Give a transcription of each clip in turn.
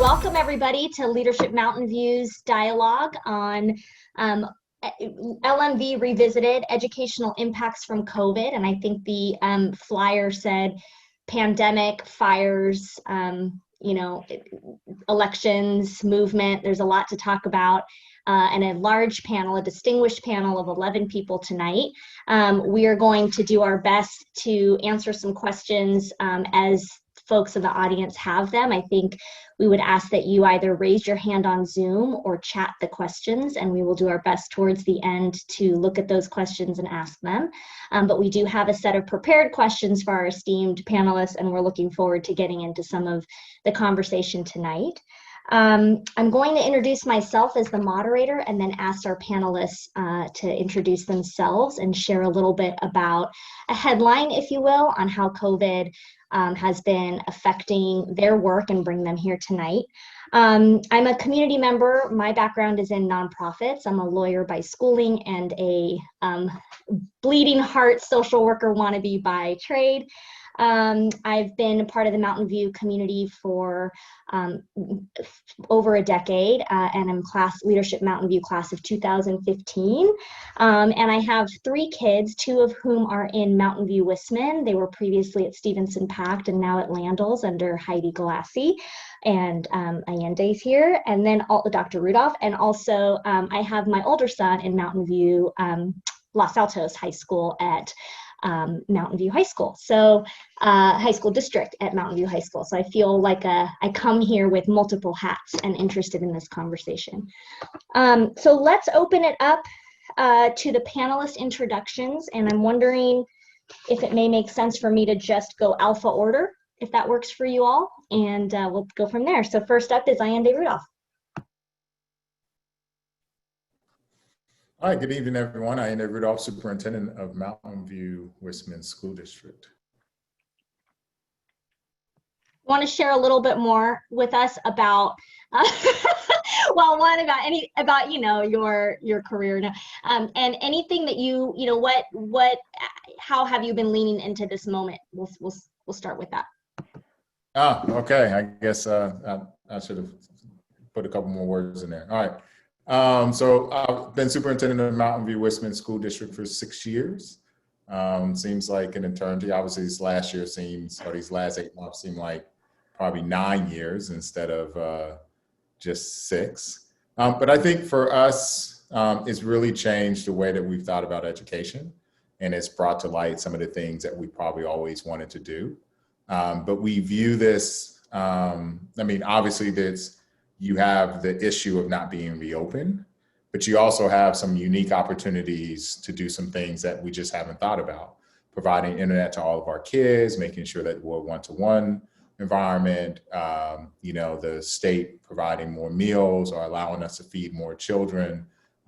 Welcome everybody to Leadership Mountain View's dialogue on LMV Revisited, Educational Impacts from COVID. And I think the flyer said pandemic, fires, elections, movement. There's a lot to talk about. And a large panel, a distinguished panel of 11 people tonight. We are going to do our best to answer some questions as folks in the audience have them. I think we would ask that you either raise your hand on Zoom or chat the questions, and we will do our best towards the end to look at those questions and ask them. But we do have a set of prepared questions for our esteemed panelists, and we're looking forward to getting into some of the conversation tonight. I'm going to introduce myself as the moderator and then ask our panelists to introduce themselves and share a little bit about a headline, if you will, on how COVID has been affecting their work and bring them here tonight. I'm a community member. My background is in nonprofits. I'm a lawyer by schooling and a bleeding heart social worker wannabe by trade. I've been a part of the Mountain View community for over a decade, and I'm Leadership Mountain View class of 2015. And I have 3 kids, 2 of whom are in Mountain View Whisman. They were previously at Stevenson Pact and now at Landels under Heidi Galassi, and Ayande's here, and then Dr. Rudolph. And also I have my older son in Mountain View Los Altos High School at Mountain View High School, so high school district at Mountain View High School. So I feel like I come here with multiple hats and interested in this conversation. So let's open it up to the panelist introductions, and I'm wondering if it may make sense for me to just go alpha order, if that works for you all, and we'll go from there. So first up is Ayande Rudolph. Hi, good evening, everyone. Ayande Rudolph, Superintendent of Mountain View Whisman School District. Want to share a little bit more with us about, well, one about your career now, and anything that how have you been leaning into this moment? We'll start with that. Okay. I guess I should have put a couple more words in there. All right. So I've been superintendent of Mountain View Whisman School District for 6 years. Seems like an eternity. Obviously, these last 8 months seem like probably 9 years instead of just 6. But I think for us, it's really changed the way that we've thought about education, and it's brought to light some of the things that we probably always wanted to do. But we view this, obviously you have the issue of not being reopened, but you also have some unique opportunities to do some things that we just haven't thought about. Providing internet to all of our kids, making sure that we're one-to-one environment, the state providing more meals or allowing us to feed more children,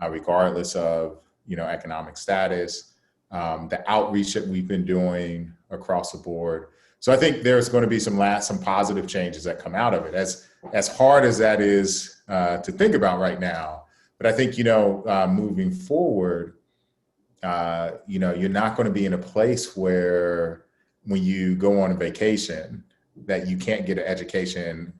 regardless of, economic status, the outreach that we've been doing across the board. So I think there's going to be some positive changes that come out of it, as hard as that is to think about right now. But I think, moving forward, you're not going to be in a place where when you go on a vacation that you can't get an education,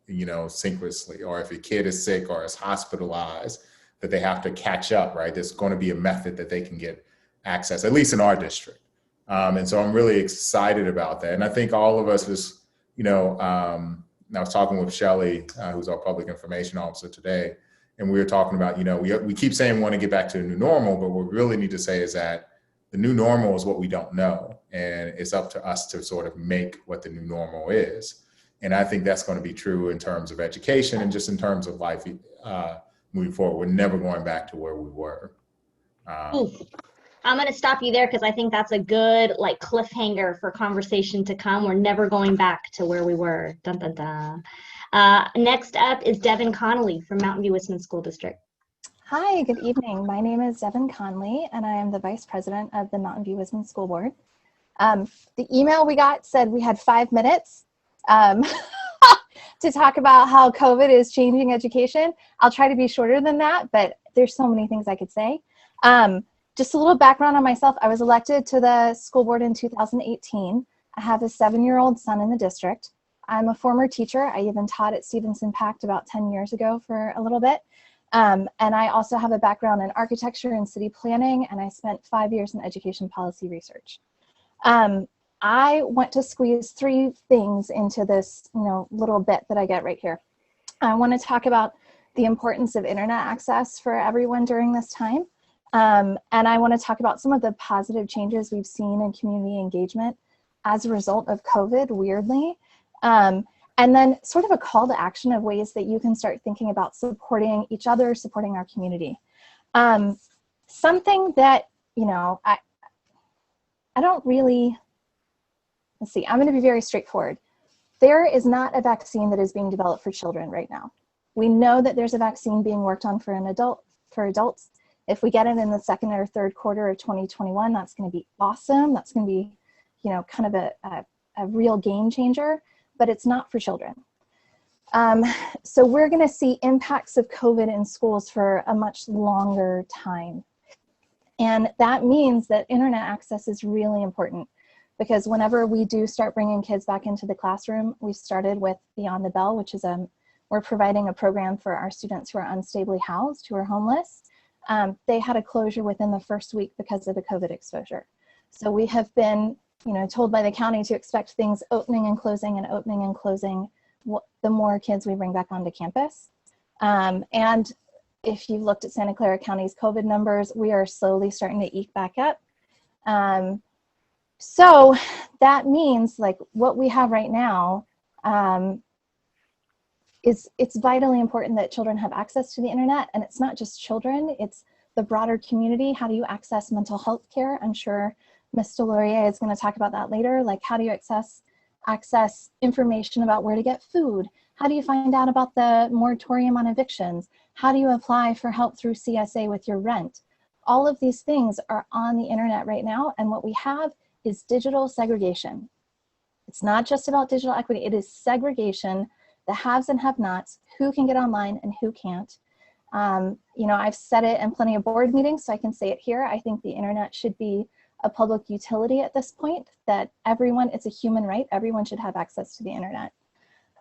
synchronously, or if your kid is sick or is hospitalized, that they have to catch up, right? There's going to be a method that they can get access, at least in our district. And so I'm really excited about that. And I think all of us is, I was talking with Shelley, who's our public information officer today, and we were talking about, we keep saying we want to get back to the new normal, but what we really need to say is that the new normal is what we don't know. And it's up to us to sort of make what the new normal is. And I think that's going to be true in terms of education and just in terms of life moving forward. We're never going back to where we were. I'm going to stop you there because I think that's a good cliffhanger for conversation to come. We're never going back to where we were. Dun, dun, dun. Next up is Devin Connolly from Mountain View Whisman School District. Hi, good evening. My name is Devin Conley, and I am the Vice President of the Mountain View Whisman School Board. The email we got said we had 5 minutes to talk about how COVID is changing education. I'll try to be shorter than that, but there's so many things I could say. Just a little background on myself. I was elected to the school board in 2018. I have a 7-year-old son in the district. I'm a former teacher. I even taught at Stevens Impact about 10 years ago for a little bit. And I also have a background in architecture and city planning, and I spent 5 years in education policy research. I want to squeeze 3 things into this, little bit that I get right here. I want to talk about the importance of internet access for everyone during this time. And I want to talk about some of the positive changes we've seen in community engagement as a result of COVID, weirdly. And then sort of a call to action of ways that you can start thinking about supporting each other, supporting our community. Something that, I don't really, let's see, I'm going to be very straightforward. There is not a vaccine that is being developed for children right now. We know that there's a vaccine being worked on for adults. If we get it in the second or third quarter of 2021, that's going to be awesome. That's going to be, kind of a real game changer, but it's not for children. So we're going to see impacts of COVID in schools for a much longer time. And that means that internet access is really important, because whenever we do start bringing kids back into the classroom, we started with Beyond the Bell, which is we're providing a program for our students who are unstably housed, who are homeless. They had a closure within the first week because of the COVID exposure. So we have been, told by the county to expect things opening and closing and opening and closing the more kids we bring back onto campus. And if you've looked at Santa Clara County's COVID numbers, we are slowly starting to eke back up. So that means like what we have right now it's vitally important that children have access to the internet, and it's not just children, it's the broader community. How do you access mental health care? I'm sure Ms. Delorier is going to talk about that later. Like, how do you access information about where to get food? How do you find out about the moratorium on evictions? How do you apply for help through CSA with your rent? All of these things are on the internet right now, and what we have is digital segregation. It's not just about digital equity, it is segregation, the haves and have-nots, who can get online and who can't. I've said it in plenty of board meetings, so I can say it here. I think the internet should be a public utility at this point, that everyone, it's a human right, everyone should have access to the internet.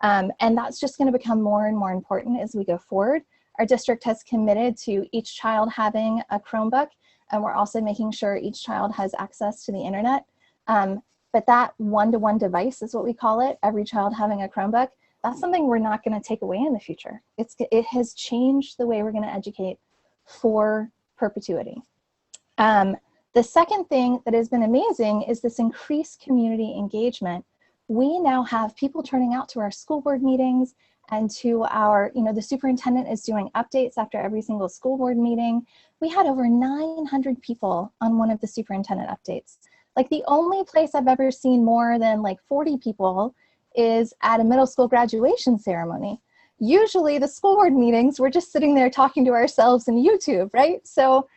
And that's just going to become more and more important as we go forward. Our district has committed to each child having a Chromebook, and we're also making sure each child has access to the internet. But that one-to-one device is what we call it, every child having a Chromebook. That's something we're not going to take away in the future. It has changed the way we're going to educate for perpetuity. The second thing that has been amazing is this increased community engagement. We now have people turning out to our school board meetings and to our, the superintendent is doing updates after every single school board meeting. We had over 900 people on one of the superintendent updates. Like, the only place I've ever seen more than like 40 people is at a middle school graduation ceremony. Usually the school board meetings, we're just sitting there talking to ourselves in YouTube, right? So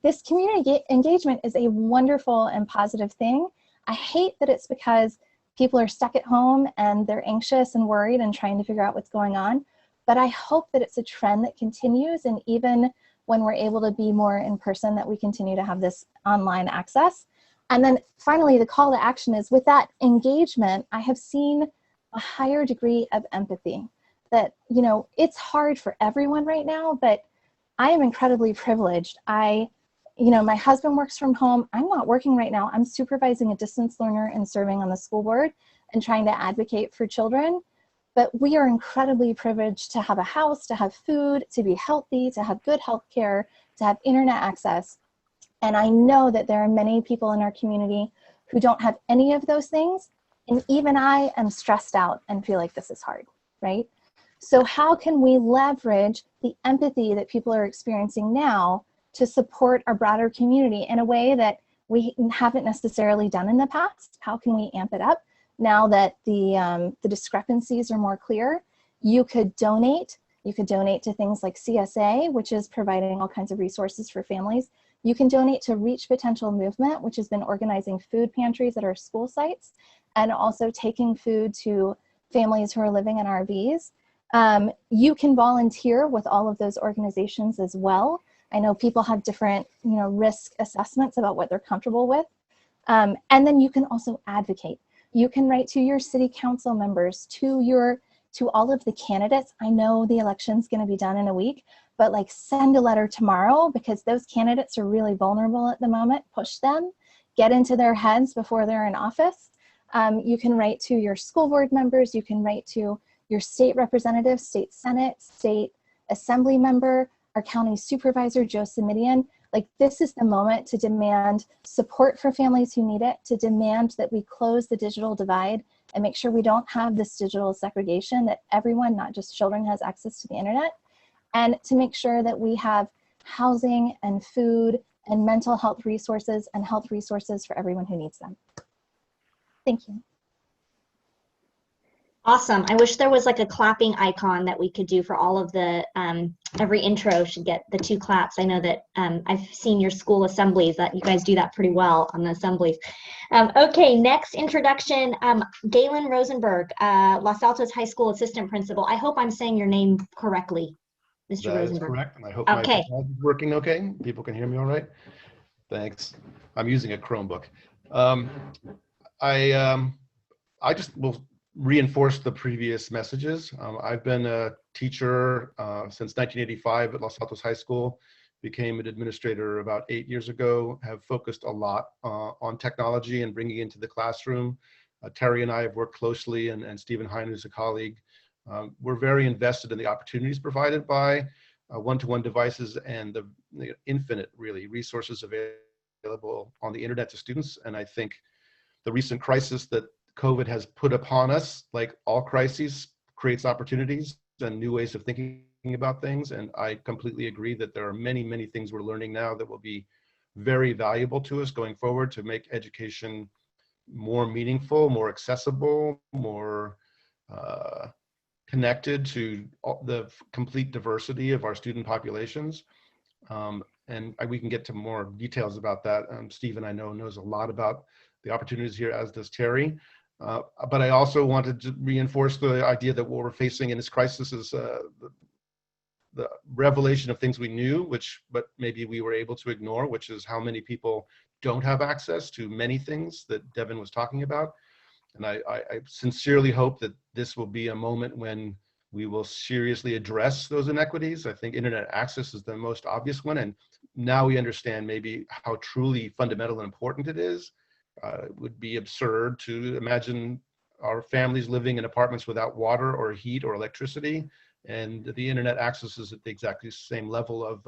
this community engagement is a wonderful and positive thing. I hate that it's because people are stuck at home and they're anxious and worried and trying to figure out what's going on. But I hope that it's a trend that continues, and even when we're able to be more in person, that we continue to have this online access. And then finally, the call to action is, with that engagement, I have seen a higher degree of empathy. That, it's hard for everyone right now, but I am incredibly privileged. My husband works from home. I'm not working right now. I'm supervising a distance learner and serving on the school board and trying to advocate for children. But we are incredibly privileged to have a house, to have food, to be healthy, to have good health care, to have internet access. And I know that there are many people in our community who don't have any of those things. And even I am stressed out and feel like this is hard, right? So how can we leverage the empathy that people are experiencing now to support our broader community in a way that we haven't necessarily done in the past? How can we amp it up now that the discrepancies are more clear? You could donate. You could donate to things like CSA, which is providing all kinds of resources for families. You can donate to Reach Potential Movement, which has been organizing food pantries at our school sites and also taking food to families who are living in RVs. You can volunteer with all of those organizations as well. I know people have different, risk assessments about what they're comfortable with. And then you can also advocate. You can write to your city council members, to all of the candidates. I know the election's going to be done in a week, but like send a letter tomorrow, because those candidates are really vulnerable at the moment. Push them, get into their heads before they're in office. You can write to your school board members. You can write to your state representative, state senate, state assembly member, our county supervisor, Joe Simidian. Like, this is the moment to demand support for families who need it, to demand that we close the digital divide and make sure we don't have this digital segregation, that everyone, not just children, has access to the internet, and to make sure that we have housing and food and mental health resources and health resources for everyone who needs them. Thank you. Awesome. I wish there was like a clapping icon that we could do for all of the, every intro should get the 2 claps. I know that I've seen your school assemblies, that you guys do that pretty well on the assemblies. Okay, next introduction, Galen Rosenberg, Los Altos High School Assistant Principal. I hope I'm saying your name correctly, Mr. That Rosenberg. is correct, and I hope Okay. my technology is working okay. People can hear me all right? Thanks. I'm using a Chromebook. I just will reinforce the previous messages. I've been a teacher since 1985 at Los Altos High School, became an administrator about 8 years ago, have focused a lot on technology and bringing it into the classroom. Terry and I have worked closely, and Stephen Hein, who's a colleague. We're very invested in the opportunities provided by one-to-one devices and the infinite, really, resources available on the internet to students. And I think the recent crisis that COVID has put upon us, like all crises, creates opportunities and new ways of thinking about things. And I completely agree that there are many, many things we're learning now that will be very valuable to us going forward to make education more meaningful, more accessible, more connected to the complete diversity of our student populations. And we can get to more details about that. Stephen, I know, knows a lot about the opportunities here, as does Terry. But I also wanted to reinforce the idea that what we're facing in this crisis is the revelation of things we knew, but maybe we were able to ignore, which is how many people don't have access to many things that Devin was talking about. And I sincerely hope that this will be a moment when we will seriously address those inequities. I think internet access is the most obvious one. And now we understand maybe how truly fundamental and important it is. It would be absurd to imagine our families living in apartments without water or heat or electricity, and the internet access is at the exactly same level of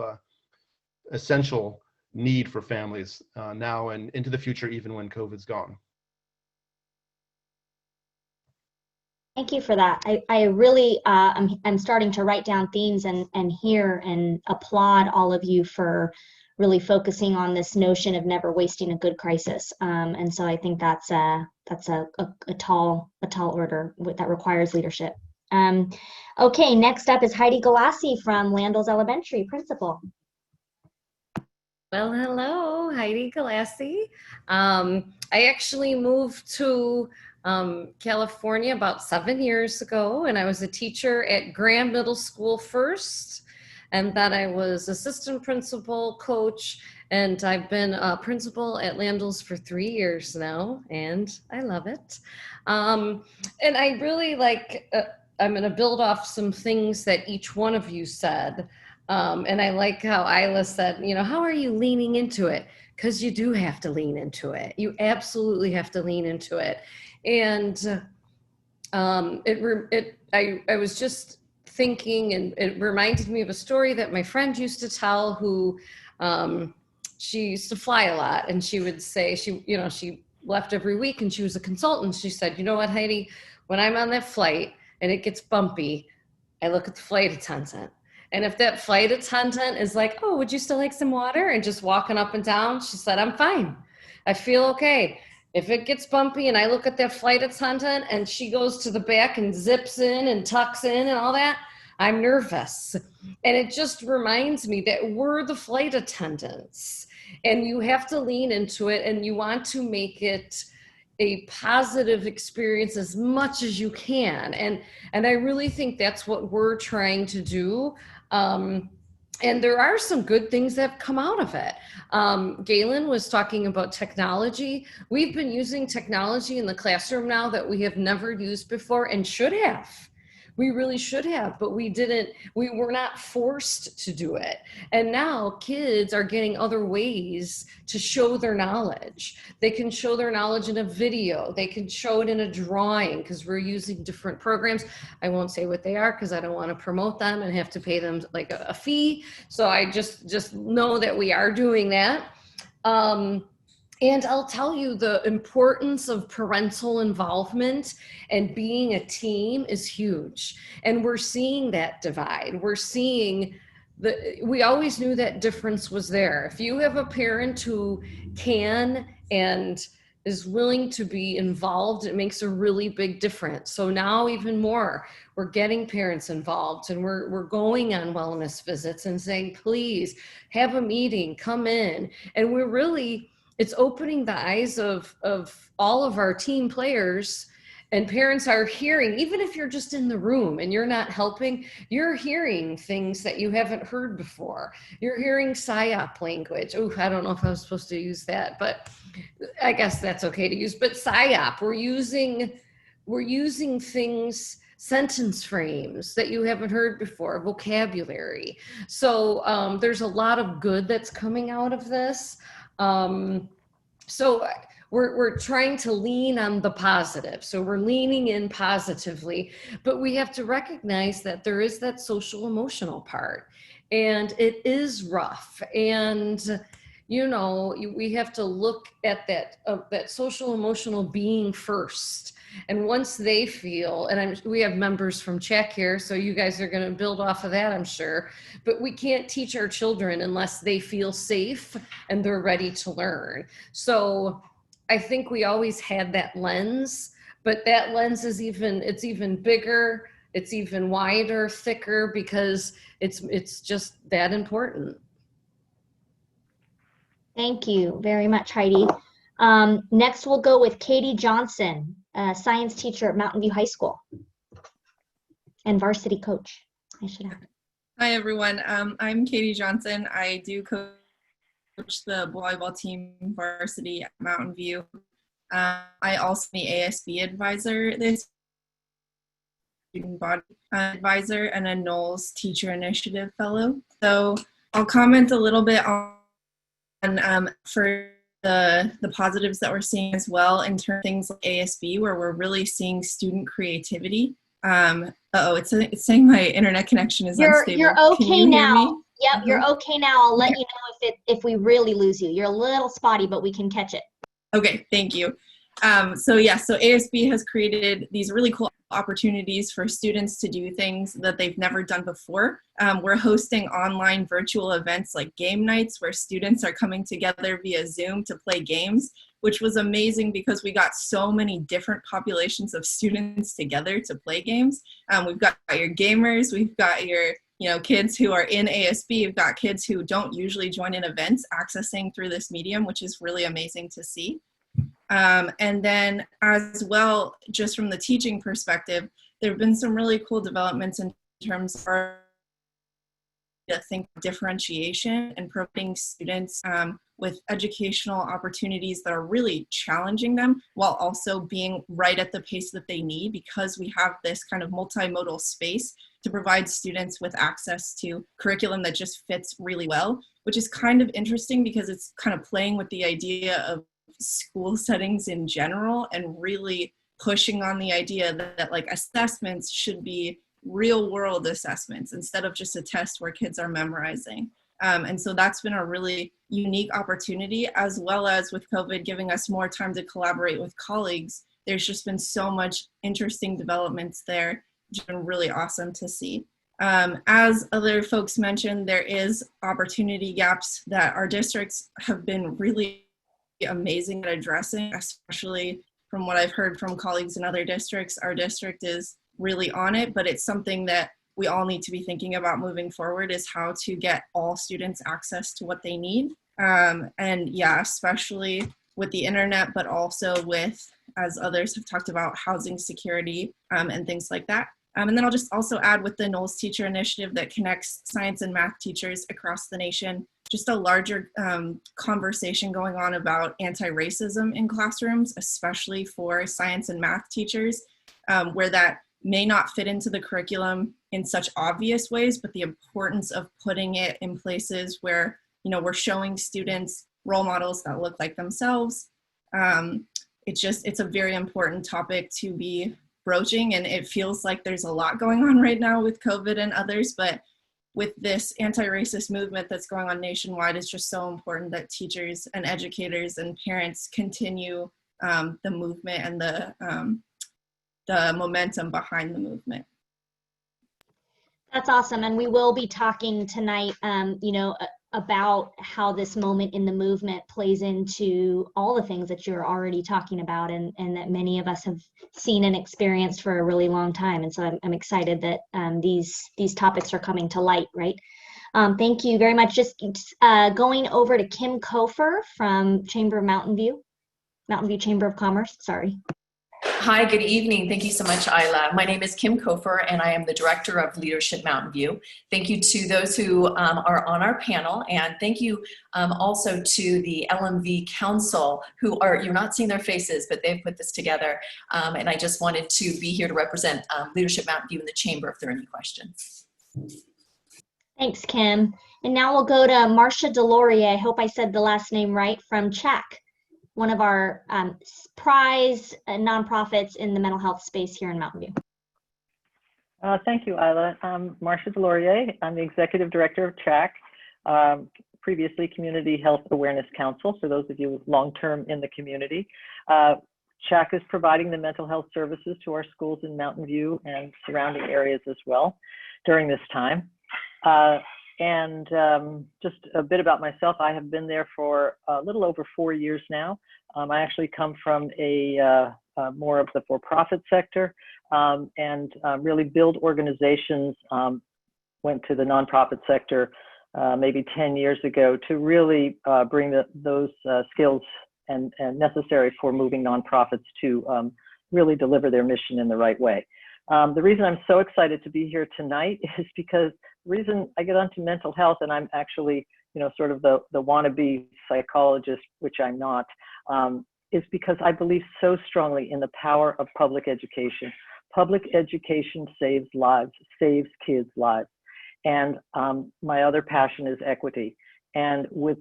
essential need for families now and into the future, even when COVID's gone. Thank you for that. I really, I'm starting to write down themes and hear and applaud all of you for really focusing on this notion of never wasting a good crisis. And so I think that's a tall order that requires leadership. Okay, next up is Heidi Galassi from Landels Elementary, Principal. Well, hello, Heidi Galassi. I actually moved to California about 7 years ago, and I was a teacher at Graham Middle School first, and then I was assistant principal, coach, and I've been a principal at Landels for 3 years now, and I love it. And I really like, I'm going to build off some things that each one of you said. And I like how Aila said, you know, how are you leaning into it? Because you do have to lean into it. You absolutely have to lean into it. And I was just thinking, and it reminded me of a story that my friend used to tell, who she used to fly a lot, and she would say she left every week, and she was a consultant. She said, you know what, Heidi, when I'm on that flight and it gets bumpy, I look at the flight attendant. And if that flight attendant is like, oh, would you still like some water? And just walking up and down, she said, I'm fine. I feel okay. If it gets bumpy and I look at that flight attendant and she goes to the back and zips in and tucks in and all that, I'm nervous. And it just reminds me that we're the flight attendants, and you have to lean into it, and you want to make it a positive experience as much as you can. And I really think that's what we're trying to do. And And there are some good things that have come out of it. Galen was talking about technology. We've been using technology in the classroom now that we have never used before and should have. We really should have, but we didn't. We were not forced to do it. And now kids are getting other ways to show their knowledge. They can show their knowledge in a video. They can show it in a drawing because we're using different programs. I won't say what they are because I don't want to promote them and have to pay them like a fee. So I just know that we are doing that. And I'll tell you, the importance of parental involvement and being a team is huge. And we're seeing that divide. We're seeing we always knew that difference was there. If you have a parent who can and is willing to be involved, it makes a really big difference. So now even more, we're getting parents involved, and we're going on wellness visits and saying, please have a meeting, come in. And we're really, it's opening the eyes of all of our team players, and parents are hearing, even if you're just in the room and you're not helping, you're hearing things that you haven't heard before. You're hearing PSYOP language. Oh, I don't know if I was supposed to use that, but I guess that's okay to use. But PSYOP, we're using things, sentence frames that you haven't heard before, vocabulary. So there's a lot of good that's coming out of this. So we're trying to lean on the positive. So we're leaning in positively, but we have to recognize that there is that social emotional part, and it is rough. And, you know, we have to look at that social emotional being first. And once they feel, and we have members from CHEC here, so you guys are going to build off of that, I'm sure, but we can't teach our children unless they feel safe and they're ready to learn. So I think we always had that lens, but that lens is it's even bigger, it's even wider, thicker, because it's just that important. Thank you very much, Heidi. Next, we'll go with Katie Johnson, a science teacher at Mountain View High School and varsity coach, I should add. Hi, everyone. I'm Katie Johnson. I do coach the volleyball team varsity at Mountain View. I also am the ASB advisor, this student body advisor, and a Knowles Teacher Initiative Fellow. So I'll comment a little bit on for the positives that we're seeing as well in terms of things like ASB, where we're really seeing student creativity. It's saying my internet connection is unstable. You're okay. Can you now. Hear me? Yep, You're okay now. I'll let you know if we really lose you. You're a little spotty, but we can catch it. Okay, thank you. So ASB has created these really cool opportunities for students to do things that they've never done before. We're hosting online virtual events like game nights, where students are coming together via Zoom to play games, which was amazing because we got so many different populations of students together to play games. We've got your gamers, we've got your kids who are in ASB, we've got kids who don't usually join in events accessing through this medium, which is really amazing to see. And then as well, just from the teaching perspective, there have been some really cool developments in terms of I think differentiation and providing students with educational opportunities that are really challenging them while also being right at the pace that they need, because we have this kind of multimodal space to provide students with access to curriculum that just fits really well, which is kind of interesting because it's kind of playing with the idea of school settings in general and really pushing on the idea that like assessments should be real world assessments instead of just a test where kids are memorizing. And so that's been a really unique opportunity, as well as with COVID giving us more time to collaborate with colleagues. There's just been so much interesting developments there. It's been really awesome to see. As other folks mentioned, there is opportunity gaps that our districts have been really amazing at addressing, especially from what I've heard from colleagues in other districts. Our district is really on it, but it's something that we all need to be thinking about moving forward, is how to get all students access to what they need. And yeah, especially with the internet, but also with, as others have talked about, housing security and things like that. And then I'll just also add with the Knowles Teacher Initiative that connects science and math teachers across the nation, just a larger conversation going on about anti-racism in classrooms, especially for science and math teachers, where that may not fit into the curriculum in such obvious ways, but the importance of putting it in places where, you know, we're showing students role models that look like themselves. It's a very important topic to be broaching, and it feels like there's a lot going on right now with COVID and others, but with this anti-racist movement that's going on nationwide, it's just so important that teachers and educators and parents continue the movement and the momentum behind the movement. That's awesome. And we will be talking tonight, you know, about how this moment in the movement plays into all the things that you're already talking about, and that many of us have seen and experienced for a really long time. And so I'm excited that these topics are coming to light, right? Thank you very much. Just going over to Kim Kofer from Chamber of Mountain View Chamber of Commerce, sorry. Hi, good evening. Thank you so much, Aila. My name is Kim Kofer, and I am the Director of Leadership Mountain View. Thank you to those who are on our panel, and thank you also to the LMV Council, who are, you're not seeing their faces, but they've put this together. And I just wanted to be here to represent Leadership Mountain View in the Chamber if there are any questions. Thanks, Kim. And now we'll go to Marcia Delorier. I hope I said the last name right, from CHAC, one of our prize nonprofits in the mental health space here in Mountain View. Thank you, Aila. I'm Marcia Delorier. I'm the Executive Director of CHAC, previously Community Health Awareness Council, for those of you long-term in the community. CHAC is providing the mental health services to our schools in Mountain View and surrounding areas as well during this time. Just a bit about myself. I have been there for a little over 4 years now. I actually come from more of the for-profit sector and really build organizations. Went to the nonprofit sector maybe 10 years ago to really bring those skills and necessary for moving nonprofits to really deliver their mission in the right way. The reason I'm so excited to be here tonight is because the reason I get onto mental health, and I'm actually, you know, sort of the wannabe psychologist, which I'm not, is because I believe so strongly in the power of public education. Public education saves lives, saves kids' lives. And my other passion is equity. And with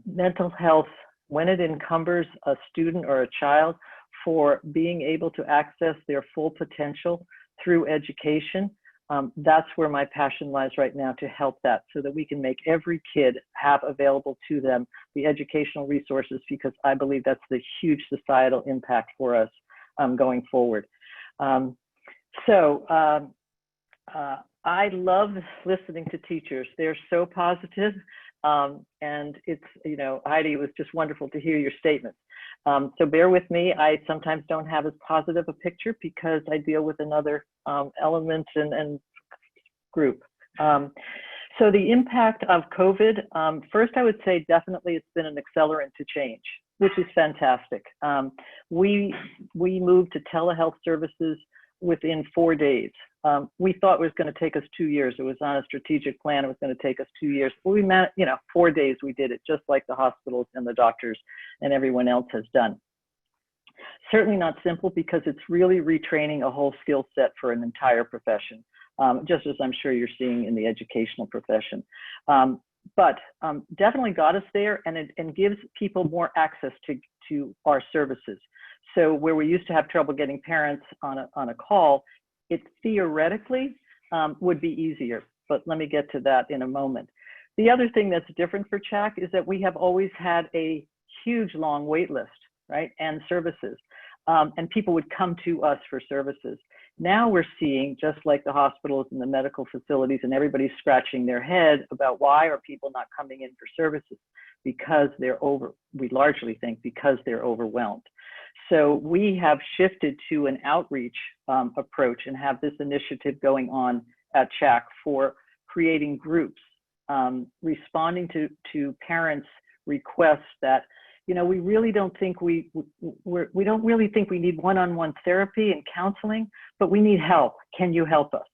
mental health, when it encumbers a student or a child for being able to access their full potential through education, that's where my passion lies right now, to help that, so that we can make every kid have available to them the educational resources, because I believe that's the huge societal impact for us going forward. I love listening to teachers. They're so positive, and it's, you know, Heidi, it was just wonderful to hear your statements. So bear with me. I sometimes don't have as positive a picture because I deal with another element and group. So the impact of COVID, first I would say definitely it's been an accelerant to change, which is fantastic. We moved to telehealth services within 4 days. We thought it was going to take us 2 years. It was on a strategic plan. It was going to take us 2 years. But we met, you know, 4 days we did it, just like the hospitals and the doctors and everyone else has done. Certainly not simple, because it's really retraining a whole skill set for an entire profession, just as I'm sure you're seeing in the educational profession. But definitely got us there, and gives people more access to our services. So where we used to have trouble getting parents on a call, it theoretically would be easier, but let me get to that in a moment. The other thing that's different for CHAC is that we have always had a huge long wait list, right, and services, and people would come to us for services. Now we're seeing, just like the hospitals and the medical facilities, and everybody's scratching their head about why are people not coming in for services, because we largely think because they're overwhelmed. So we have shifted to an outreach approach and have this initiative going on at CHAC for creating groups, responding to parents' requests that, you know, we really don't think we don't really think we need one-on-one therapy and counseling, but we need help. Can you help us?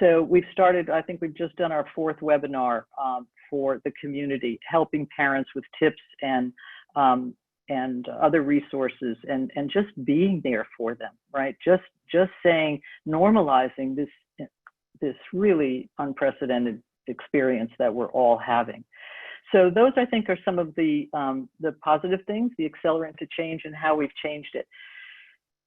So we've started, I think we've just done our 4th webinar for the community, helping parents with tips and other resources, and just being there for them, right? Just saying, normalizing this really unprecedented experience that we're all having. So those, I think, are some of the positive things, the accelerant to change and how we've changed it.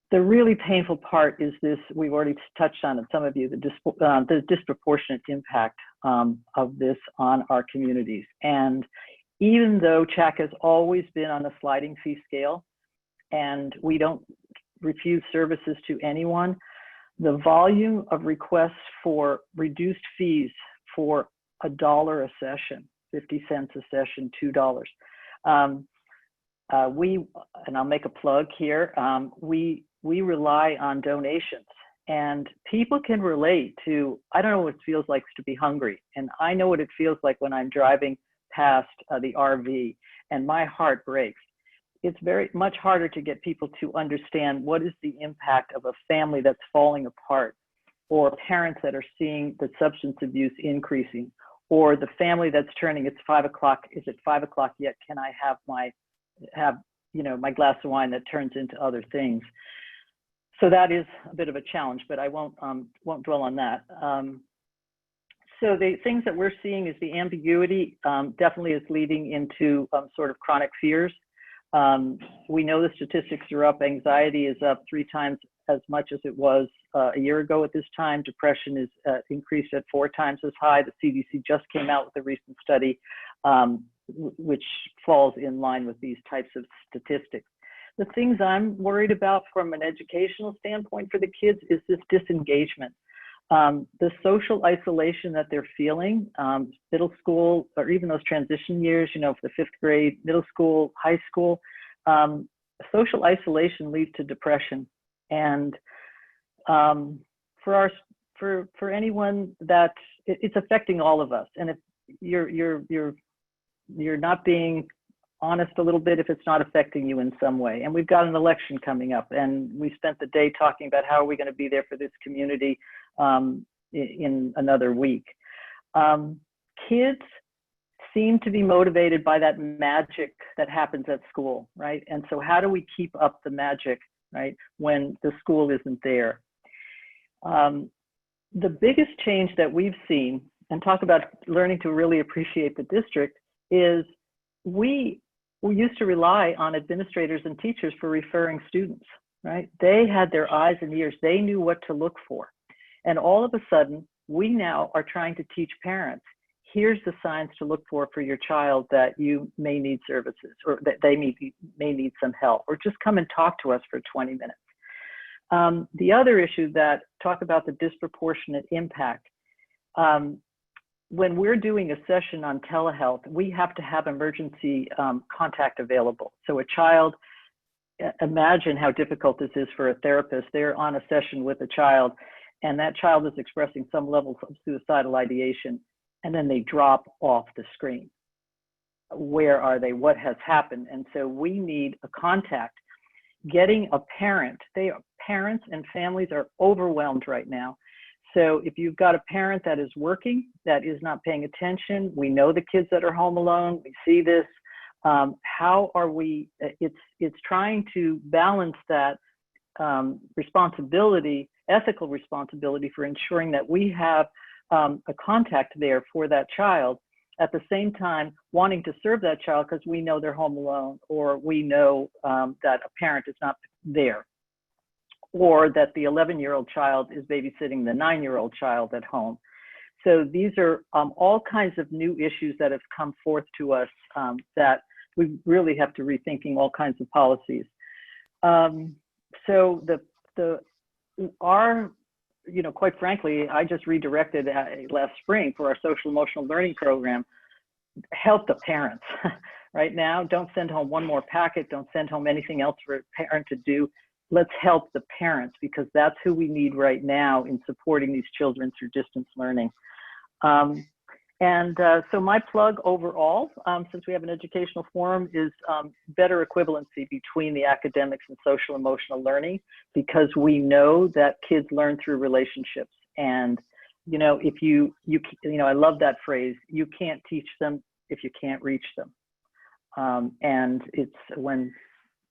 The really painful part is this, we've already touched on it, some of you, the disproportionate impact of this on our communities. And even though CHAC has always been on a sliding fee scale, and we don't refuse services to anyone, the volume of requests for reduced fees for $1 a session, 50 cents a session, $2. And I'll make a plug here, we rely on donations, and people can relate to, I don't know what it feels like to be hungry. And I know what it feels like when I'm driving past the RV and my heart breaks. It's very much harder to get people to understand what is the impact of a family that's falling apart, or parents that are seeing the substance abuse increasing, or the family that's turning, it's 5 o'clock, is it 5 o'clock yet? Can I have my glass of wine that turns into other things? So that is a bit of a challenge, but I won't dwell on that. So the things that we're seeing is the ambiguity definitely is leading into sort of chronic fears. We know the statistics are up. Anxiety is up 3 times as much as it was a year ago at this time. Depression is increased at 4 times as high. The CDC just came out with a recent study which falls in line with these types of statistics. The things I'm worried about from an educational standpoint for the kids is this disengagement. The social isolation that they're feeling, middle school, or even those transition years, you know, for the 5th grade, middle school, high school, social isolation leads to depression. And for anyone that it's affecting all of us. And if you're not being honest a little bit if it's not affecting you in some way. And we've got an election coming up, and we spent the day talking about how are we going to be there for this community in another week. Kids seem to be motivated by that magic that happens at school, right? And so how do we keep up the magic, right, when the school isn't there? The biggest change that we've seen, and talk about learning to really appreciate the district, is we used to rely on administrators and teachers for referring students, right? They had their eyes and ears. They knew what to look for. And all of a sudden, we now are trying to teach parents, here's the signs to look for your child that you may need services, or that they may need some help, or just come and talk to us for 20 minutes. The other issue that talk about the disproportionate impact, when we're doing a session on telehealth, we have to have emergency contact available. So a child, imagine how difficult this is for a therapist. They're on a session with a child, and that child is expressing some level of suicidal ideation, and then they drop off the screen. Where are they? What has happened? And so we need a contact. Getting a parent, parents and families are overwhelmed right now. So if you've got a parent that is working, that is not paying attention, we know the kids that are home alone, we see this, how are we, it's trying to balance that responsibility, ethical responsibility for ensuring that we have a contact there for that child, at the same time wanting to serve that child because we know they're home alone, or we know that a parent is not there, or that the 11-year-old child is babysitting the 9-year-old child at home. So these are all kinds of new issues that have come forth to us that we really have to rethinking all kinds of policies. So quite frankly, I just redirected last spring for our social emotional learning program, help the parents. Right now, don't send home one more packet, don't send home anything else for a parent to do. Let's help the parents, because that's who we need right now in supporting these children through distance learning. And so my plug overall, since we have an educational forum, is better equivalency between the academics and social emotional learning, because we know that kids learn through relationships. And, you know, if you know, I love that phrase, you can't teach them if you can't reach them. And it's when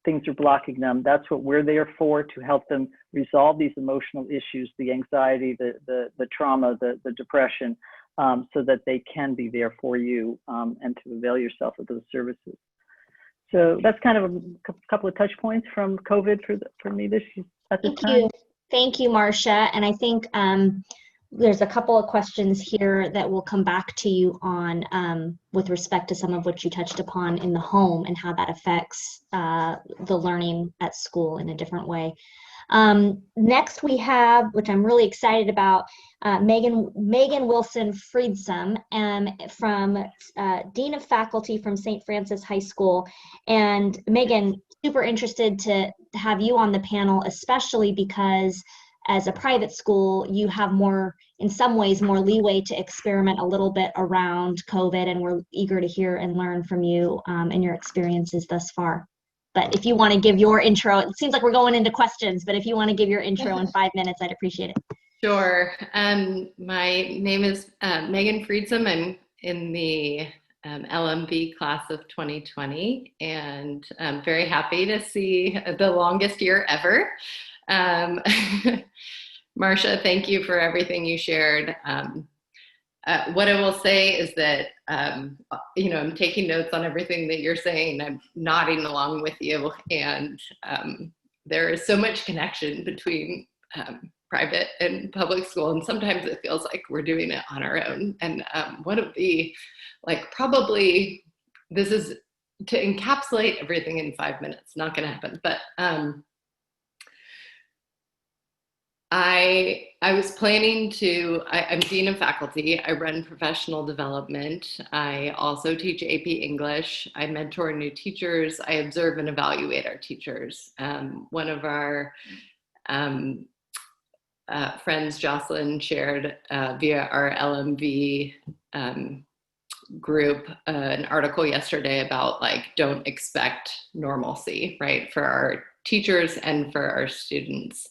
things are blocking them, that's what we're there for, to help them resolve these emotional issues, the anxiety, the trauma, the depression, so that they can be there for you and to avail yourself of those services. So that's kind of a couple of touch points from COVID for me at this time. Thank you, Marcia. And I think there's a couple of questions here that we'll come back to you on with respect to some of what you touched upon in the home and how that affects the learning at school in a different way. Next we have, which I'm really excited about, Megan Wilson Friedsam, from Dean of Faculty from St. Francis High School. And Megan, super interested to have you on the panel, especially because as a private school, you have more, in some ways, more leeway to experiment a little bit around COVID, and we're eager to hear and learn from you and your experiences thus far. But if you want to give your intro, it seems like we're going into questions, but if you want to give your intro in 5 minutes, I'd appreciate it. Sure. My name is Megan Friedsam. I'm in the LMV Class of 2020, and I'm very happy to see the longest year ever. Marcia, thank you for everything you shared. What I will say is that, you know, I'm taking notes on everything that you're saying. I'm nodding along with you, and there is so much connection between private and public school, and sometimes it feels like we're doing it on our own. And one of the, like, probably, this is to encapsulate everything in 5 minutes, not going to happen, but I was planning to, I'm Dean of Faculty, I run professional development, I also teach AP English, I mentor new teachers, I observe and evaluate our teachers. One of our friends, Jocelyn, shared via our LMV group an article yesterday about, like, don't expect normalcy, right, for our teachers and for our students.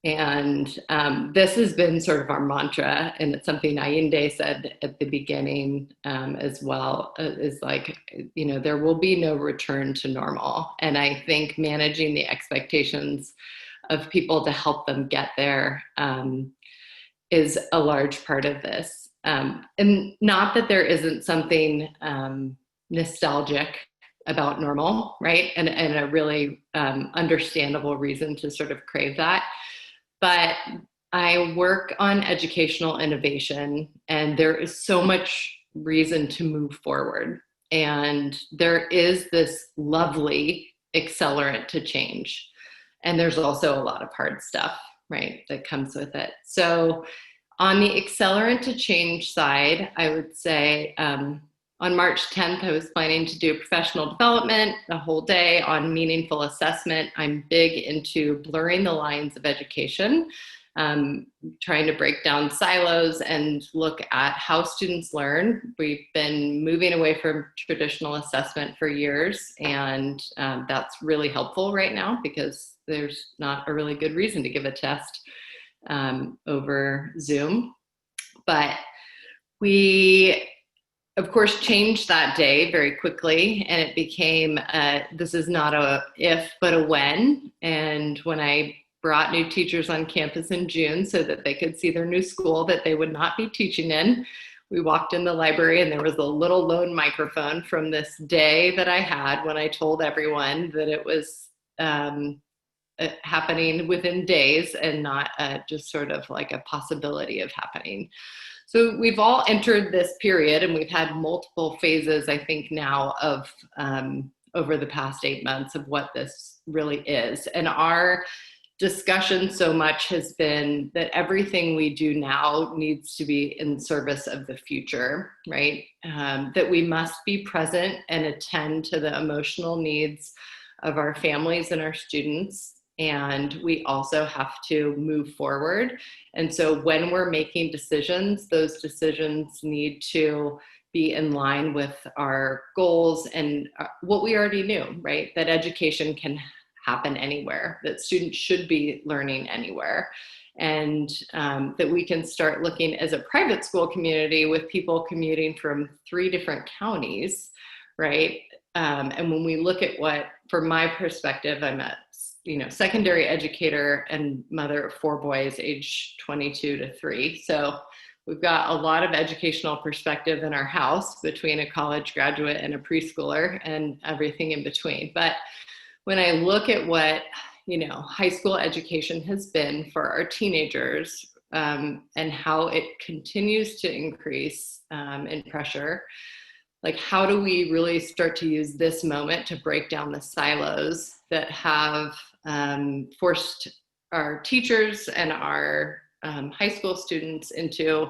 And this has been sort of our mantra, and it's something Ayinde said at the beginning as well, is like, you know, there will be no return to normal. And I think managing the expectations of people to help them get there is a large part of this. And not that there isn't something nostalgic about normal, right? And a really understandable reason to sort of crave that. But I work on educational innovation, and there is so much reason to move forward. And there is this lovely accelerant to change. And there's also a lot of hard stuff, right, that comes with it. So on the accelerant to change side, I would say on March 10th, I was planning to do professional development the whole day on meaningful assessment. I'm big into blurring the lines of education, trying to break down silos and look at how students learn. We've been moving away from traditional assessment for years, and that's really helpful right now because there's not a really good reason to give a test over Zoom. But we, of course, changed that day very quickly, and it became, this is not a if, but a when. And when I brought new teachers on campus in June so that they could see their new school that they would not be teaching in, we walked in the library and there was a little lone microphone from this day that I had when I told everyone that it was happening within days and not just sort of like a possibility of happening. So we've all entered this period, and we've had multiple phases, I think, now of over the past 8 months of what this really is. And our discussion so much has been that everything we do now needs to be in service of the future, right? That we must be present and attend to the emotional needs of our families and our students. and we also have to move forward. And so when we're making decisions, those decisions need to be in line with our goals and what we already knew, right? That education can happen anywhere, that students should be learning anywhere, and that we can start looking as a private school community with people commuting from 3 different counties, right? And when we look at what, from my perspective, I'm a secondary educator and mother of 4 boys, age 22 to 3. So we've got a lot of educational perspective in our house between a college graduate and a preschooler and everything in between. But when I look at what, high school education has been for our teenagers, and how it continues to increase in pressure, like how do we really start to use this moment to break down the silos that have forced our teachers and our high school students into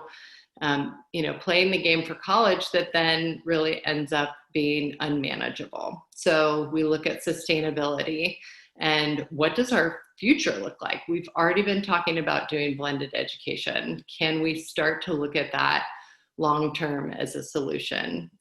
playing the game for college that then really ends up being unmanageable. So we look at sustainability and what does our future look like? We've already been talking about doing blended education. Can we start to look at that long-term as a solution?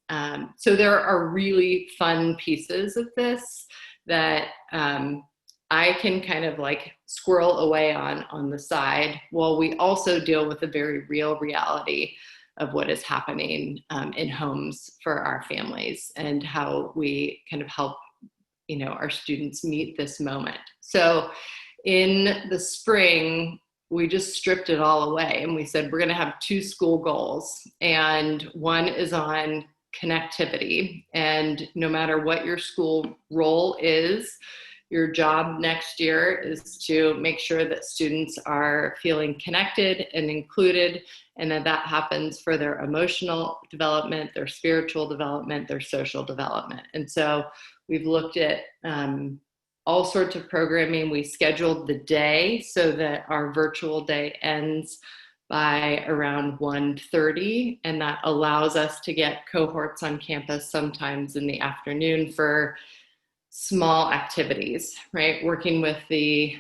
So there are really fun pieces of this that I can kind of like squirrel away on the side, while we also deal with a very real reality of what is happening in homes for our families and how we kind of help our students meet this moment. So in the spring, we just stripped it all away and we said, we're going to have 2 school goals, and one is on connectivity. And no matter what your school role is, your job next year is to make sure that students are feeling connected and included, and that happens for their emotional development, their spiritual development, their social development. And so we've looked at all sorts of programming. We scheduled the day so that our virtual day ends by around 1:30, and that allows us to get cohorts on campus sometimes in the afternoon for small activities, right? Working with the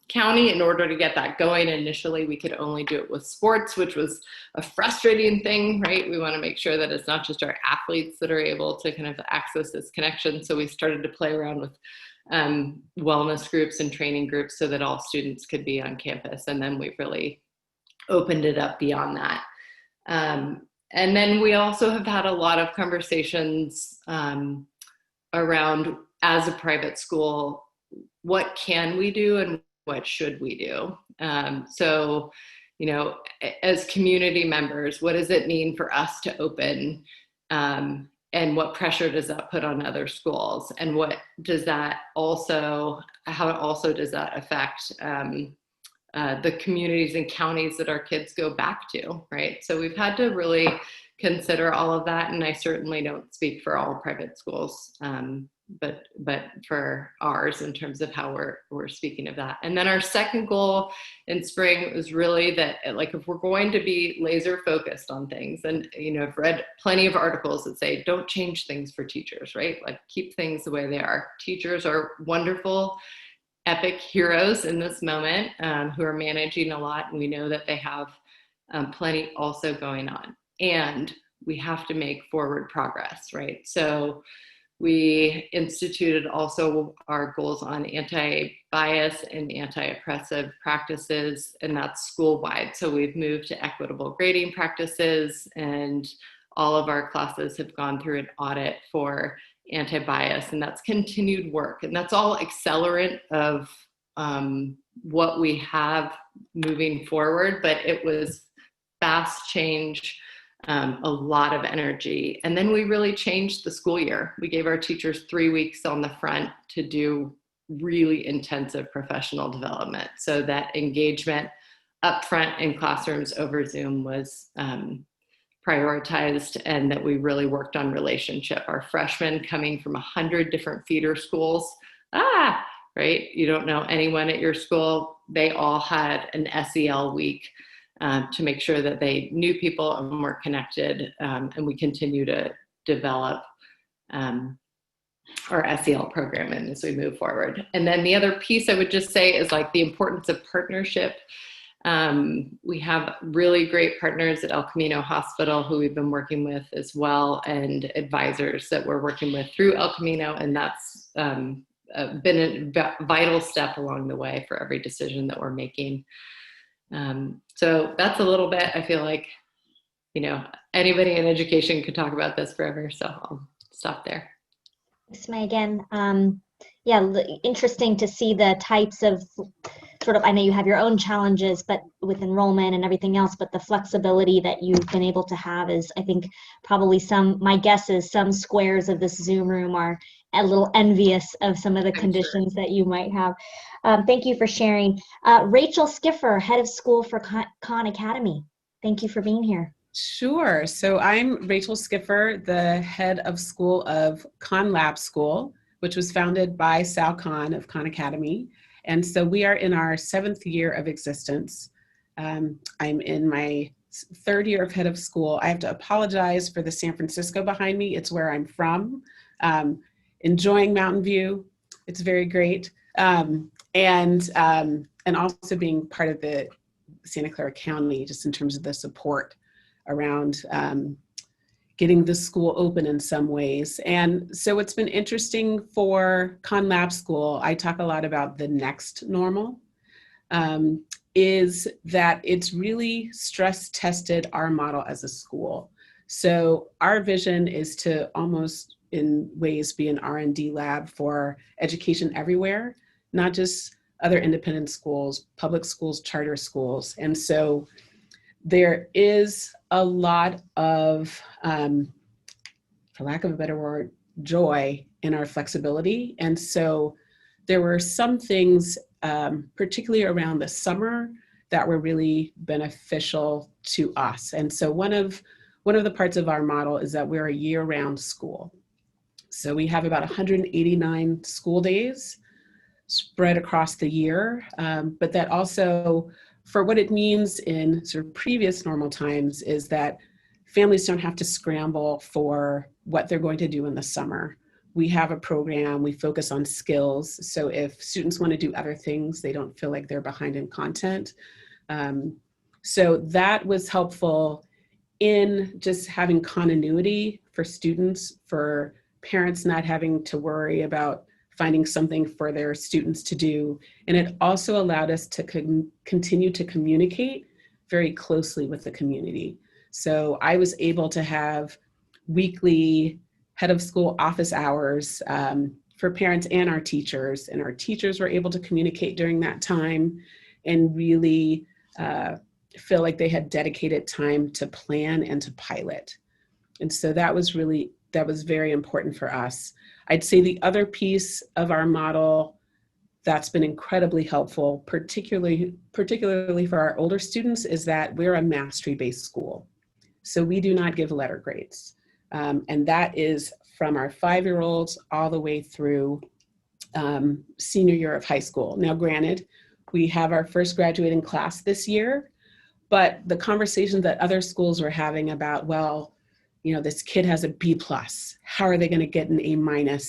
county in order to get that going. Initially, we could only do it with sports, which was a frustrating thing, right? We want to make sure that it's not just our athletes that are able to kind of access this connection. So we started to play around with wellness groups and training groups so that all students could be on campus. And then we've really opened it up beyond that. And then we also have had a lot of conversations around, as a private school, what can we do and what should we do? So, as community members, what does it mean for us to open? And what pressure does that put on other schools? And what does that also, how also does that affect the communities and counties that our kids go back to, right? So we've had to really consider all of that, and I certainly don't speak for all private schools, but for ours in terms of how we're speaking of that. And then our second goal in spring was really that, like, if we're going to be laser focused on things, and I've read plenty of articles that say don't change things for teachers, right? Like, keep things the way they are. Teachers are wonderful, epic heroes in this moment, who are managing a lot, and we know that they have plenty also going on. And we have to make forward progress, right? So we instituted also our goals on anti-bias and anti-oppressive practices, and that's school-wide. So we've moved to equitable grading practices, and all of our classes have gone through an audit for anti-bias, and that's continued work. And that's all accelerant of what we have moving forward, but it was fast change, a lot of energy. And then we really changed the school year. We gave our teachers 3 weeks on the front to do really intensive professional development, so that engagement up front in classrooms over Zoom was prioritized, and that we really worked on relationship. Our freshmen, coming from 100 different feeder schools, right? You don't know anyone at your school. They all had an SEL week to make sure that they knew people and were connected, and we continue to develop our SEL program in as we move forward. And then the other piece I would just say is like the importance of partnership. We have really great partners at El Camino Hospital who we've been working with as well, and advisors that we're working with through El Camino, and that's been a vital step along the way for every decision that we're making. So that's a little bit, I feel like, you know, anybody in education could talk about this forever, so I'll stop there. Thanks, Megan. Yeah, interesting to see the types of sort of, I know you have your own challenges, but with enrollment and everything else, but the flexibility that you've been able to have is, I think, probably my guess is some squares of this Zoom room are a little envious of some of the conditions that you might have. Thank you for sharing. Rachel Skiffer, head of school for Khan Academy. Thank you for being here. Sure. So I'm Rachel Skiffer, the head of school of Khan Lab School, which was founded by Sal Khan of Khan Academy. And so we are in our 7th year of existence. I'm in my 3rd year of head of school. I have to apologize for the San Francisco behind me. It's where I'm from. Enjoying Mountain View. It's very great. And also being part of the Santa Clara County, just in terms of the support around getting the school open in some ways. And so it's been interesting for Khan Lab School. I talk a lot about the next normal, is that it's really stress tested our model as a school. So our vision is to almost in ways be an R&D lab for education everywhere, not just other independent schools, public schools, charter schools. And so there is a lot of, for lack of a better word, joy in our flexibility. And so there were some things, particularly around the summer, that were really beneficial to us. And so one of the parts of our model is that we're a year-round school. So we have about 189 school days spread across the year, but that also, for what it means in sort of previous normal times, is that families don't have to scramble for what they're going to do in the summer. We have a program, we focus on skills. So if students want to do other things, they don't feel like they're behind in content. So that was helpful in just having continuity for students, for parents not having to worry about finding something for their students to do. And it also allowed us to continue to communicate very closely with the community. So I was able to have weekly head of school office hours for parents and our teachers were able to communicate during that time and really feel like they had dedicated time to plan and to pilot. And so that was very important for us. I'd say the other piece of our model that's been incredibly helpful, particularly for our older students, is that we're a mastery-based school. So we do not give letter grades. And that is from our 5-year-olds all the way through senior year of high school. Now, granted, we have our first graduating class this year, but the conversations that other schools were having about, well, you know, this kid has a B+, how are they going to get an A-?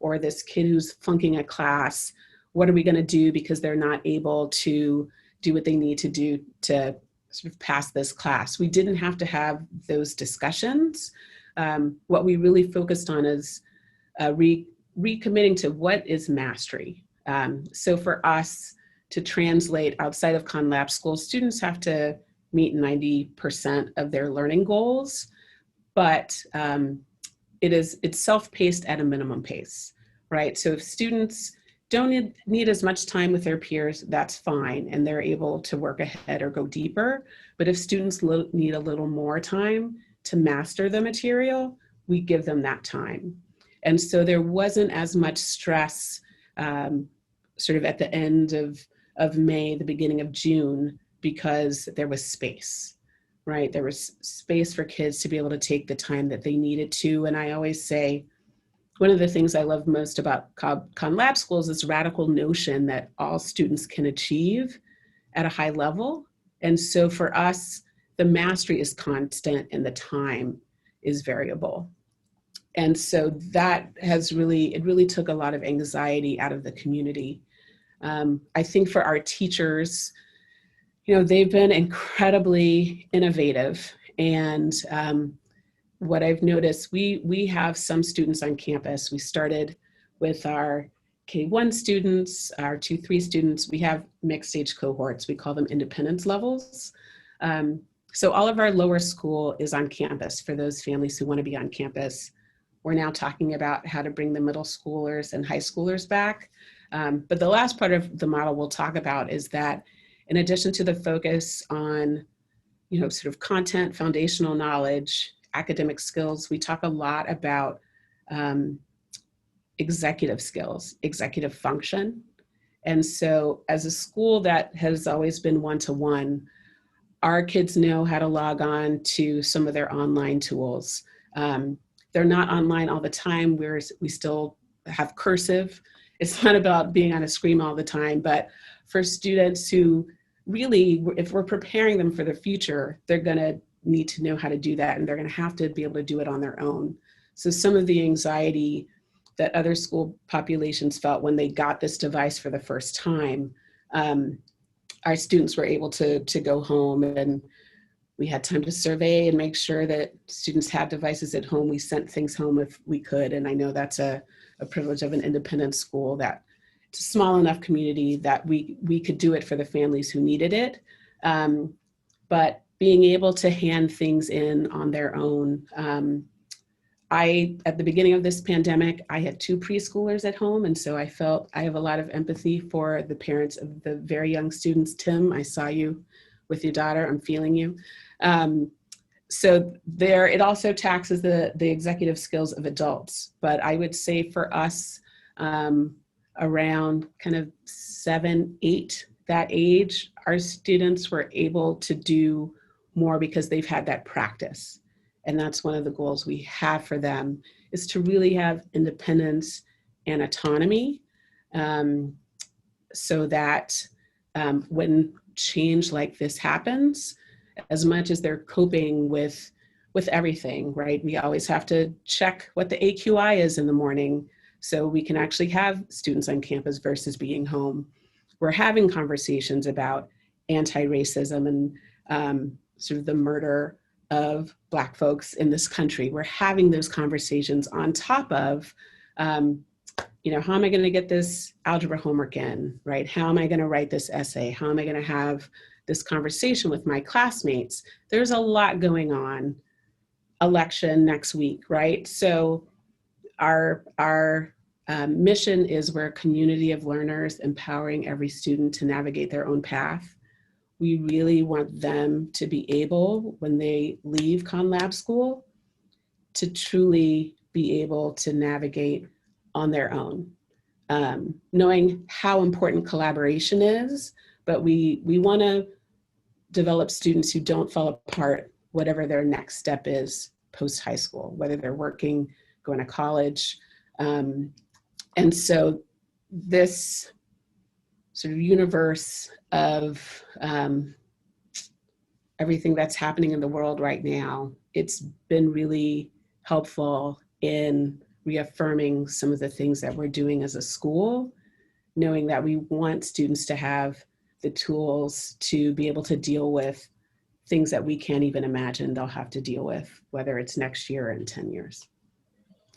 Or this kid who's flunking a class, what are we going to do because they're not able to do what they need to do to sort of pass this class? We didn't have to have those discussions. What we really focused on is recommitting to what is mastery. So for us to translate outside of Khan Lab School, students have to meet 90% of their learning goals, but it's self-paced at a minimum pace, right? So if students don't need as much time with their peers, that's fine, and they're able to work ahead or go deeper. But if students need a little more time to master the material, we give them that time. And so there wasn't as much stress sort of at the end of May, the beginning of June, because there was space, right? There was space for kids to be able to take the time that they needed to. And I always say, one of the things I love most about Khan Lab School is this radical notion that all students can achieve at a high level. And so for us, the mastery is constant and the time is variable. And so that has really took a lot of anxiety out of the community. I think for our teachers, they've been incredibly innovative. And what I've noticed, we have some students on campus. We started with our K1 students, our 2-3 students. We have mixed age cohorts. We call them independence levels. So all of our lower school is on campus for those families who want to be on campus. We're now talking about how to bring the middle schoolers and high schoolers back. But the last part of the model we'll talk about is that in addition to the focus on, sort of content, foundational knowledge, academic skills, we talk a lot about executive skills, executive function. And so as a school that has always been one-to-one, our kids know how to log on to some of their online tools. They're not online all the time. We still have cursive. It's not about being on a screen all the time, but for students who really, if we're preparing them for the future, they're gonna need to know how to do that, and they're gonna have to be able to do it on their own. So some of the anxiety that other school populations felt when they got this device for the first time, our students were able to go home, and we had time to survey and make sure that students had devices at home. We sent things home if we could, and I know that's a privilege of an independent school, that it's a small enough community that we could do it for the families who needed it. But being able to hand things in on their own. At the beginning of this pandemic, I had 2 preschoolers at home, and so I felt I have a lot of empathy for the parents of the very young students. Tim, I saw you with your daughter. I'm feeling you. So it also taxes the executive skills of adults. But I would say for us, around kind of 7, 8, that age, our students were able to do more because they've had that practice. And that's one of the goals we have for them, is to really have independence and autonomy, so that when change like this happens, as much as they're coping with everything, right? We always have to check what the AQI is in the morning so we can actually have students on campus versus being home. We're having conversations about anti-racism and sort of the murder of Black folks in this country. We're having those conversations on top of, how am I going to get this algebra homework in, right? How am I going to write this essay? How am I going to have this conversation with my classmates? There's a lot going on. Election next week, right? So our mission is we're a community of learners, empowering every student to navigate their own path. We really want them to be able, when they leave ConLab school, to truly be able to navigate on their own, knowing how important collaboration is, but we want to develop students who don't fall apart, whatever their next step is post high school, whether they're working, going to college. And so this sort of universe of everything that's happening in the world right now, it's been really helpful in reaffirming some of the things that we're doing as a school, knowing that we want students to have the tools to be able to deal with things that we can't even imagine they'll have to deal with, whether it's next year or in 10 years.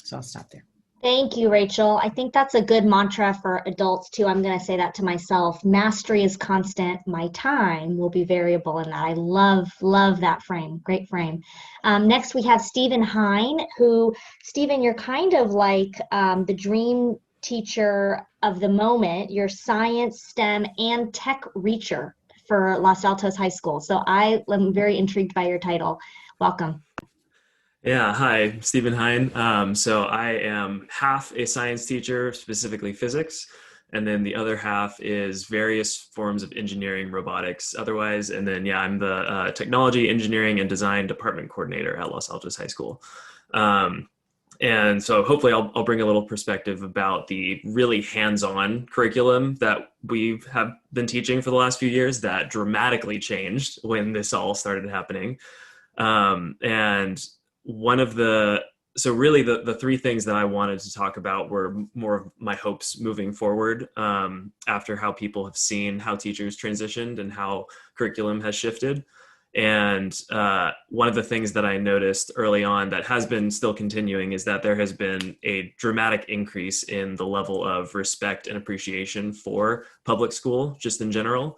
So I'll stop there. Thank you, Rachel. I think that's a good mantra for adults too. I'm going to say that to myself. Mastery is constant. My time will be variable in that. I love that frame. Great frame. Next, we have Stephen Hein, who, Stephen, you're kind of like the dream teacher of the moment. You're science, STEM, and tech reacher for Los Altos High School. So I am very intrigued by your title. Welcome. Yeah, hi, Stephen Hein. So I am half a science teacher, specifically physics, and then the other half is various forms of engineering, robotics, otherwise. And then, yeah, I'm the technology, engineering, and design department coordinator at Los Altos High School. And so hopefully I'll bring a little perspective about the really hands-on curriculum that we have been teaching for the last few years that dramatically changed when this all started happening. And one of the so really the three things that I wanted to talk about were more of my hopes moving forward, after how people have seen how teachers transitioned and how curriculum has shifted. And one of the things that I noticed early on that has been still continuing is that there has been a dramatic increase in the level of respect and appreciation for public school, just in general.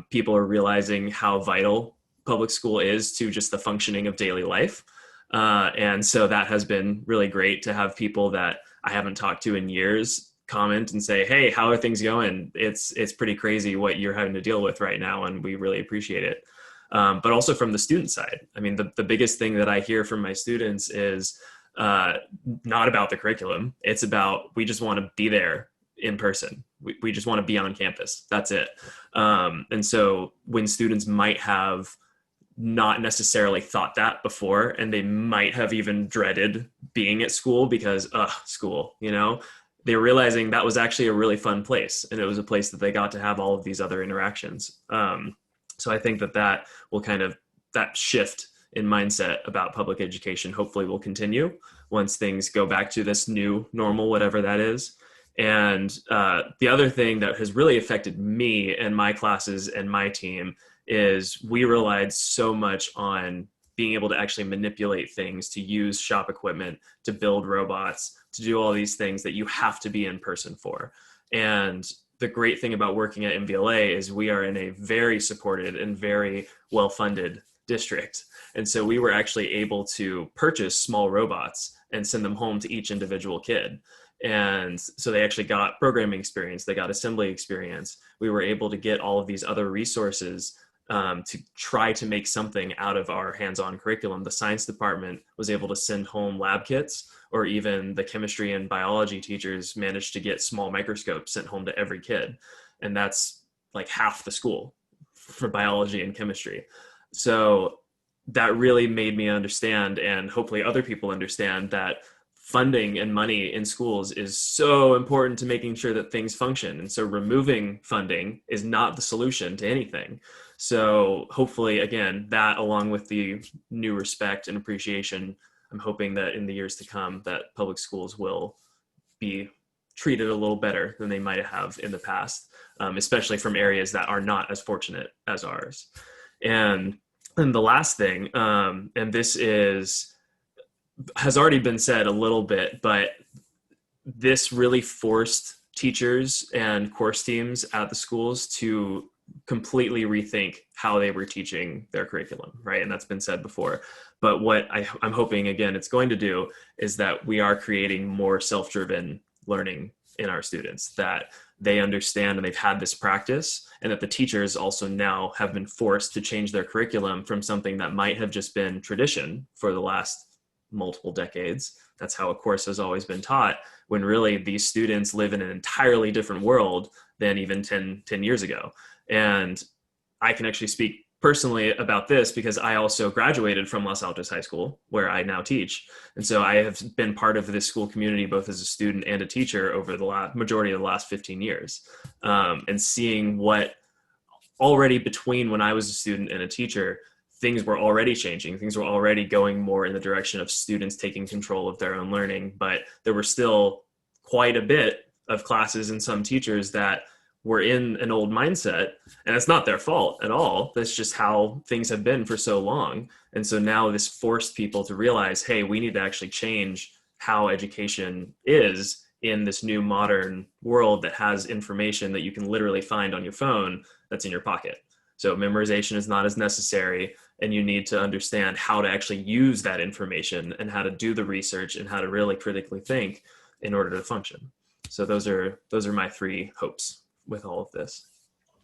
People are realizing how vital public school is to just the functioning of daily life. And so that has been really great to have people that I haven't talked to in years comment and say, hey, how are things going? It's pretty crazy what you're having to deal with right now, and we really appreciate it. But also from the student side, I mean, the biggest thing that I hear from my students is not about the curriculum. It's about, we just want to be there in person. We just want to be on campus. That's it. And so when students might have not necessarily thought that before, and they might have even dreaded being at school because, school, you know, they're realizing that was actually a really fun place. And it was a place that they got to have all of these other interactions. So I think that will that shift in mindset about public education hopefully will continue once things go back to this new normal, whatever that is. And the other thing that has really affected me and my classes and my team is we relied so much on being able to actually manipulate things, to use shop equipment, to build robots, to do all these things that you have to be in person for. And the great thing about working at MVLA is we are in a very supported and very well-funded district. And so we were actually able to purchase small robots and send them home to each individual kid. And so they actually got programming experience, they got assembly experience. We were able to get all of these other resources to try to make something out of our hands-on curriculum. The science department was able to send home lab kits, or even the chemistry and biology teachers managed to get small microscopes sent home to every kid. And that's like half the school for biology and chemistry. So that really made me understand, and hopefully other people understand, that funding and money in schools is so important to making sure that things function. And so removing funding is not the solution to anything. So hopefully, again, that along with the new respect and appreciation, I'm hoping that in the years to come that public schools will be treated a little better than they might have in the past, especially from areas that are not as fortunate as ours. And the last thing, and this has already been said a little bit, but this really forced teachers and course teams at the schools to completely rethink how they were teaching their curriculum, right? And that's been said before. But what I'm hoping, again, it's going to do is that we are creating more self-driven learning in our students, that they understand and they've had this practice, and that the teachers also now have been forced to change their curriculum from something that might have just been tradition for the last multiple decades. That's how a course has always been taught, when really these students live in an entirely different world than even 10 years ago. And I can actually speak personally about this because I also graduated from Los Altos High School, where I now teach. And so I have been part of this school community, both as a student and a teacher, over the majority of the last 15 years. And seeing what already between when I was a student and a teacher, things were already changing. Things were already going more in the direction of students taking control of their own learning. But there were still quite a bit of classes and some teachers that were in an old mindset, and it's not their fault at all. That's just how things have been for so long. And so now this forced people to realize, hey, we need to actually change how education is in this new modern world that has information that you can literally find on your phone that's in your pocket. So memorization is not as necessary, and you need to understand how to actually use that information and how to do the research and how to really critically think in order to function. So those are my three hopes with all of this.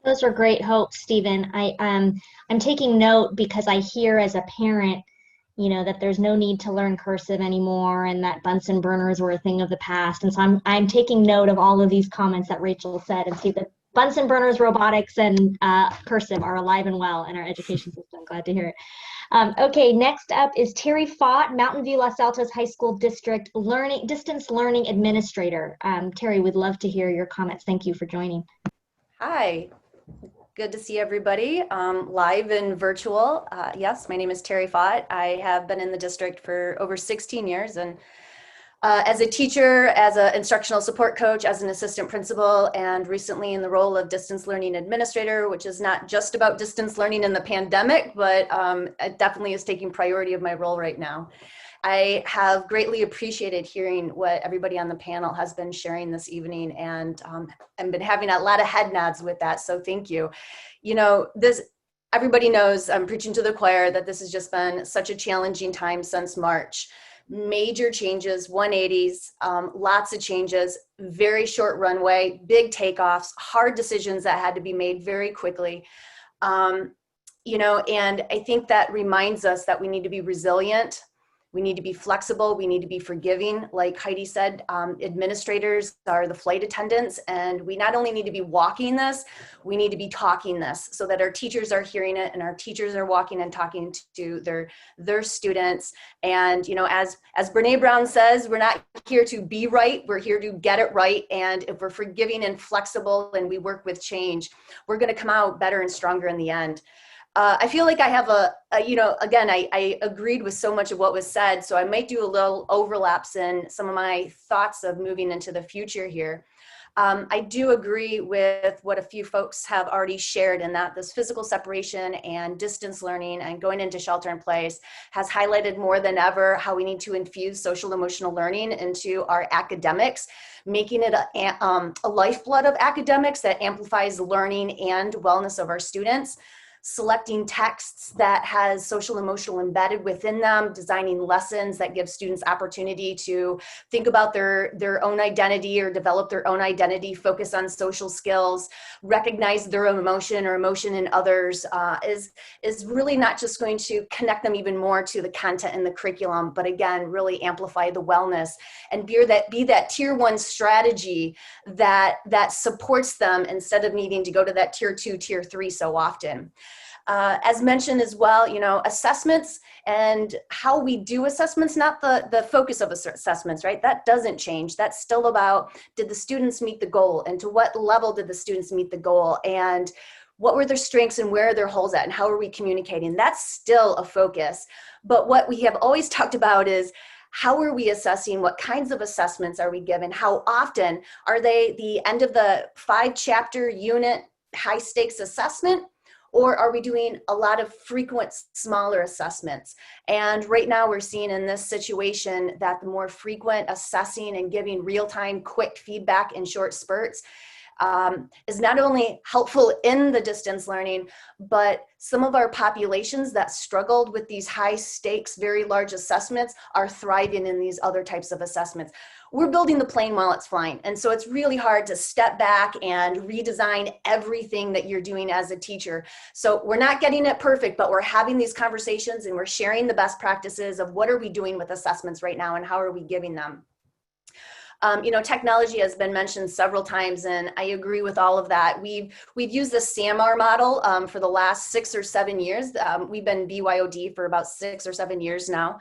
Those are great hopes, Stephen. I'm taking note because I hear as a parent, that there's no need to learn cursive anymore, and that Bunsen burners were a thing of the past. And so I'm taking note of all of these comments that Rachel said, and see that Bunsen burners, robotics, and cursive are alive and well in our education system. Glad to hear it. Okay, next up is Terry Fott, Mountain View Los Altos High School District Distance Learning Administrator. Terry, we'd love to hear your comments. Thank you for joining. Hi, Good to see everybody live and virtual. Yes, my name is Terry Fott. I have been in the district for over 16 years, and as a teacher, as an instructional support coach, as an assistant principal, and recently in the role of distance learning administrator, which is not just about distance learning in the pandemic, but it definitely is taking priority of my role right now. I have greatly appreciated hearing what everybody on the panel has been sharing this evening, and I've been having a lot of head nods with that, so thank you. You know, everybody knows, I'm preaching to the choir, that this has just been such a challenging time since March. Major changes, 180s, lots of changes, very short runway, big takeoffs, hard decisions that had to be made very quickly. You know, and I think that reminds us that we need to be resilient. We need to be flexible. We need to be forgiving. Like Heidi said, administrators are the flight attendants, and we not only need to be walking this, we need to be talking this so that our teachers are hearing it and our teachers are walking and talking to their students. And, you know, as Brene Brown says, we're not here to be right, we're here to get it right. And if we're forgiving and flexible and we work with change, we're going to come out better and stronger in the end. I feel like I have you know, again, I agreed with so much of what was said, so I might do a little overlaps in some of my thoughts of moving into the future here. I do agree with what a few folks have already shared, in that this physical separation and distance learning and going into shelter in place has highlighted more than ever how we need to infuse social emotional learning into our academics, making it a lifeblood of academics that amplifies learning and wellness of our students. Selecting texts that has social emotional embedded within them, designing lessons that give students opportunity to think about their own identity or develop their own identity, focus on social skills, recognize their own emotion or emotion in others, is really not just going to connect them even more to the content in the curriculum, but again, really amplify the wellness and be that tier 1 strategy that supports them instead of needing to go to that tier 2, tier 3 so often. As mentioned as well, you know, assessments and how we do assessments, not the focus of assessments, right? That doesn't change. That's still about, did the students meet the goal, and to what level did the students meet the goal, and what were their strengths and where are their holes at, and how are we communicating? That's still a focus. But what we have always talked about is, how are we assessing? What kinds of assessments are we given? How often? Are they the end of the 5-chapter unit high stakes assessment? Or are we doing a lot of frequent, smaller assessments? And right now we're seeing in this situation that the more frequent assessing and giving real-time, quick feedback in short spurts is not only helpful in the distance learning, but some of our populations that struggled with these high stakes, very large assessments are thriving in these other types of assessments. We're building the plane while it's flying. And so it's really hard to step back and redesign everything that you're doing as a teacher. So we're not getting it perfect, but we're having these conversations and we're sharing the best practices of what are we doing with assessments right now and how are we giving them. You know, technology has been mentioned several times, and I agree with all of that. We've used the SAMR model for the last 6 or 7 years. We've been BYOD for about 6 or 7 years now.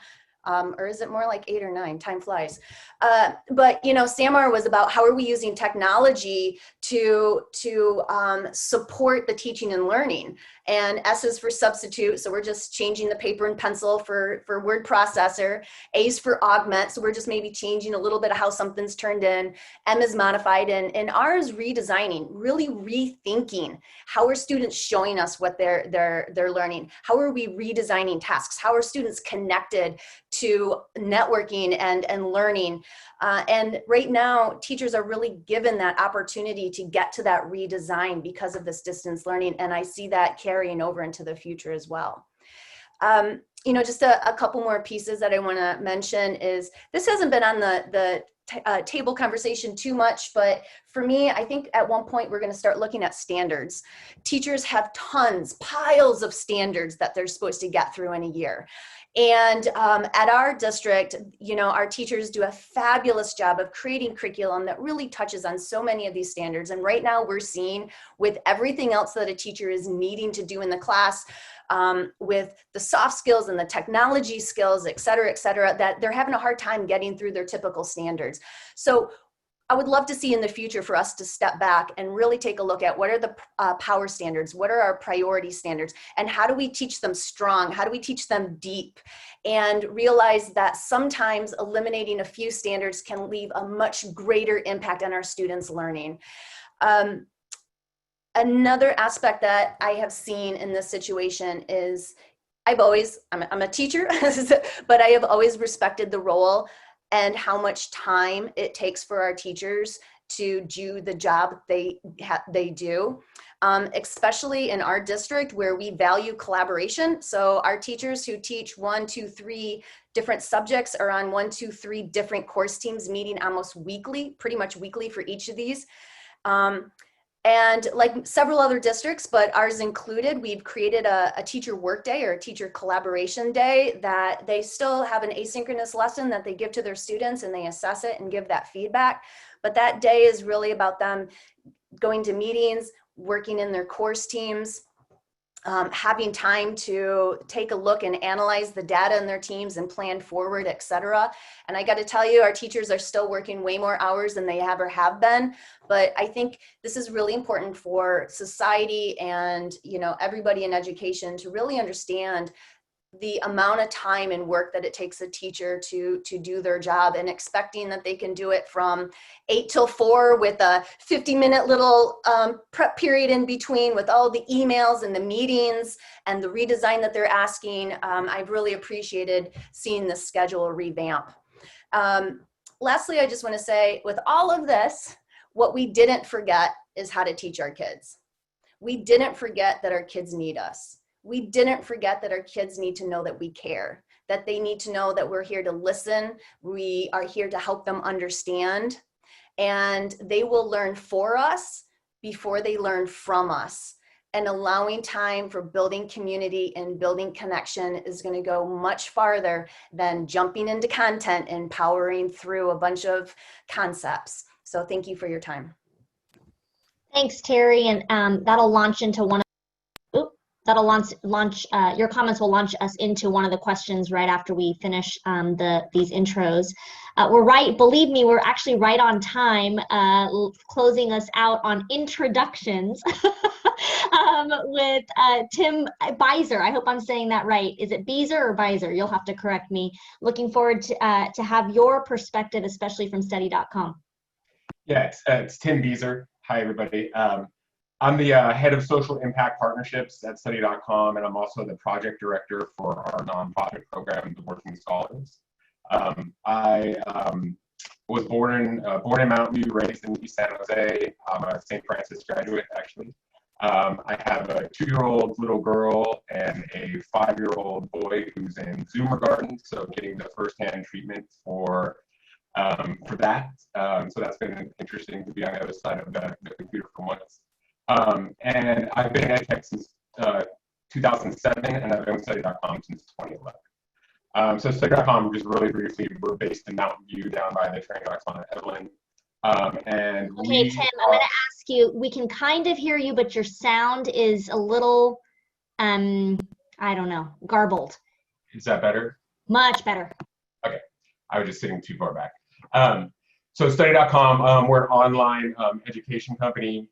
Or is it more like 8 or 9? Time flies. But you know, SAMR was about how are we using technology to support the teaching and learning. And S is for substitute, so we're just changing the paper and pencil for word processor. A is for augment, so we're just maybe changing a little bit of how something's turned in. M is modified, and R is redesigning, really rethinking. How are students showing us what they're learning? How are we redesigning tasks? How are students connected to networking and learning? And right now, teachers are really given that opportunity to get to that redesign because of this distance learning, and I see that carrying over into the future as well. You know, just a couple more pieces that I want to mention is, this hasn't been on the table conversation too much, but for me, I think at one point we're going to start looking at standards. Teachers have piles of standards that they're supposed to get through in a year. And at our district, you know, our teachers do a fabulous job of creating curriculum that really touches on so many of these standards. And right now we're seeing, with everything else that a teacher is needing to do in the class, with the soft skills and the technology skills, et cetera, that they're having a hard time getting through their typical standards. So I would love to see in the future for us to step back and really take a look at what are the power standards, what are our priority standards, and how do we teach them strong, how do we teach them deep, and realize that sometimes eliminating a few standards can leave a much greater impact on our students' learning. Another aspect that I have seen in this situation is I'm a teacher, but I have always respected the role and how much time it takes for our teachers to do the job they do, especially in our district where we value collaboration. So our teachers who teach 1, 2, 3 different subjects are on 1, 2, 3 different course teams meeting almost weekly, pretty much weekly for each of these. And like several other districts, but ours included, we've created a teacher work day or a teacher collaboration day that they still have an asynchronous lesson that they give to their students and they assess it and give that feedback. But that day is really about them going to meetings, working in their course teams, having time to take a look and analyze the data in their teams and plan forward, et cetera. And I got to tell you, our teachers are still working way more hours than they ever have been. But I think this is really important for society and, you know, everybody in education to really understand the amount of time and work that it takes a teacher to do their job, and expecting that they can do it from 8 till 4 with a 50-minute little prep period in between with all the emails and the meetings and the redesign that they're asking. I've really appreciated seeing the schedule revamp. Lastly, I just want to say, with all of this, what we didn't forget is how to teach our kids. We didn't forget that our kids need us. We didn't forget that our kids need to know that we care, that they need to know that we're here to listen. We are here to help them understand, and they will learn for us before they learn from us. And allowing time for building community and building connection is going to go much farther than jumping into content and powering through a bunch of concepts. So thank you for your time. Thanks, Terry. And that'll launch into one of your comments will launch us into one of the questions right after we finish these intros. We're right, believe me, we're actually right on time, closing us out on introductions with Tim Beiser. I hope I'm saying that right. Is it Beiser or Beiser? You'll have to correct me. Looking forward to have your perspective, especially from study.com. Yeah, it's Tim Beiser. Hi, everybody. I'm the head of social impact partnerships at study.com, and I'm also the project director for our nonprofit program, the Working Scholars. I was born in Mountain View, raised in East San Jose. I'm a St. Francis graduate, actually. I have a 2-year-old little girl and a 5-year-old boy who's in Zoomer Garden, so getting the firsthand treatment for that. So that's been interesting to be on the other side of the computer for once. And I've been in EdTech since 2007, and I've been with study.com since 2011. So study.com, just really briefly, we're based in Mountain View down by the train tracks on Evelyn. And okay, Tim, I'm going to ask you, we can kind of hear you, but your sound is a little, I don't know, garbled. Is that better? Much better. Okay, I was just sitting too far back. So study.com, we're an online education company.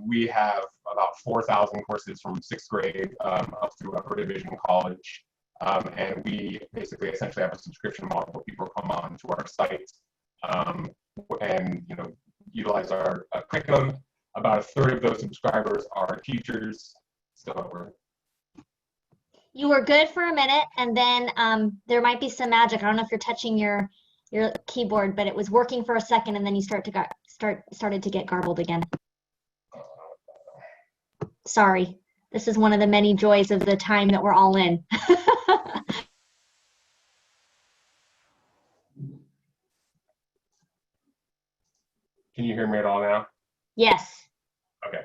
We have about 4,000 courses from 6th grade up through upper division college. And we basically essentially have a subscription model where people come on to our site and utilize our curriculum. About 1/3 of those subscribers are teachers. You were good for a minute, and then there might be some magic. I don't know if you're touching your keyboard, but it was working for a second, and then you started to get garbled again. Sorry, this is one of the many joys of the time that we're all in. Can you hear me at all now? Yes. Okay.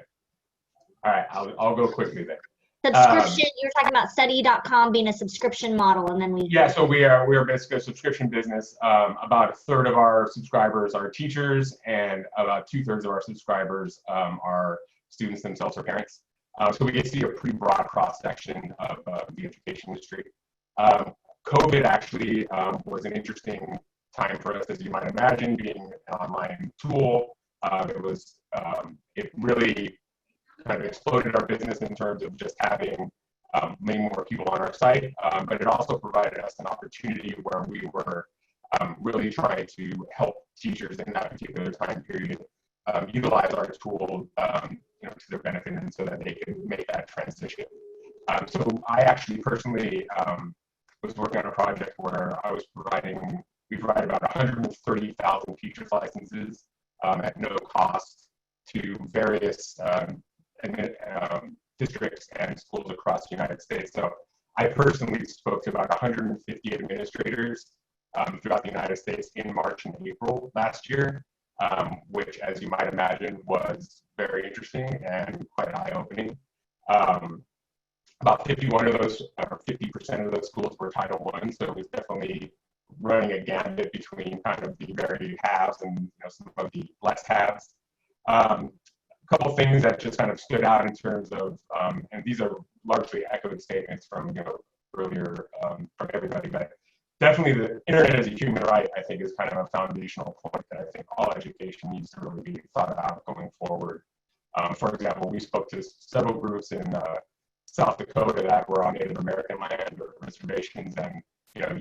All right, I'll go quickly then. Subscription, you're talking about study.com being a subscription model, and then we... Yeah, so we are basically a subscription business. About 1/3 of our subscribers are teachers, and about 2/3 of our subscribers are students themselves or parents. So we get to see a pretty broad cross-section of the education industry. COVID actually was an interesting time for us, as you might imagine, being an online tool. It really kind of exploded our business in terms of just having many more people on our site, but it also provided us an opportunity where we were really trying to help teachers in that particular time period utilize our tool to their benefit, and so that they could make that transition. So I actually personally was working on a project where we provided about 130,000 teachers licenses at no cost to various districts and schools across the United States. So I personally spoke to about 150 administrators throughout the United States in March and April last year, which, as you might imagine, was very interesting and quite eye-opening. About 51 of those, or 50% of those schools were Title I, so it was definitely running a gambit between kind of the very haves and some of the less haves. A couple of things that just kind of stood out in terms of, and these are largely echoed statements from earlier from everybody, but definitely the internet as a human right, I think, is kind of a foundational point that I think all education needs to really be thought about going forward. For example, we spoke to several groups in South Dakota that were on Native American land or reservations, and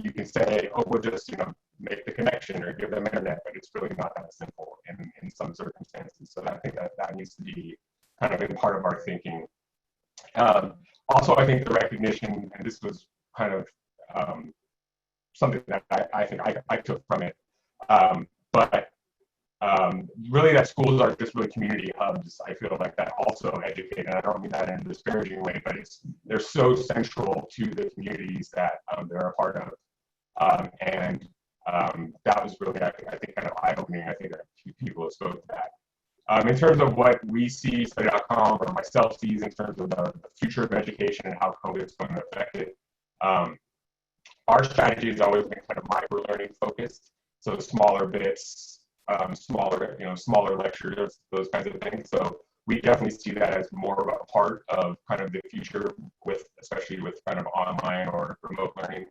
you can say, oh, we'll just make the connection or give them internet, but it's really not that simple in some circumstances. So I think that needs to be kind of in part of our thinking. Also, I think the recognition, and this was kind of something that I think I took from it, but really that schools are just really community hubs. I feel like that also educate, and I don't mean that in a disparaging way, but they're so central to the communities that they're a part of. And that was really, I think, kind of eye-opening. I think that people have spoken to that. In terms of what we see, study.com or myself sees in terms of the future of education and how COVID is going to affect it, our strategy has always been kind of micro-learning focused. So smaller bits, smaller lectures, those kinds of things. So we definitely see that as more of a part of kind of the future, especially with kind of online or remote learning.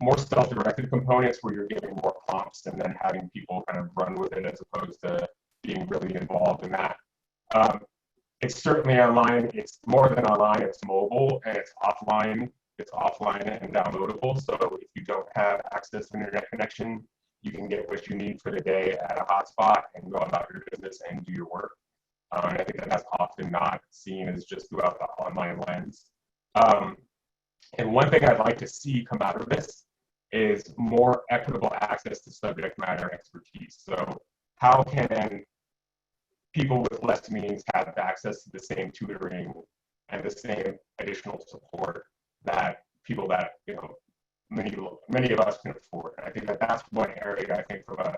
More self-directed components where you're giving more prompts and then having people kind of run with it as opposed to being really involved in that. It's certainly online. It's more than online. It's mobile and it's offline. It's offline and downloadable. So if you don't have access to internet connection, you can get what you need for the day at a hotspot and go about your business and do your work. And I think that's often not seen as just throughout the online lens. And one thing I'd like to see come out of this is more equitable access to subject matter expertise. So how can people with less means have access to the same tutoring and the same additional support that people that many of us can afford? And I think that's one area, I think, from a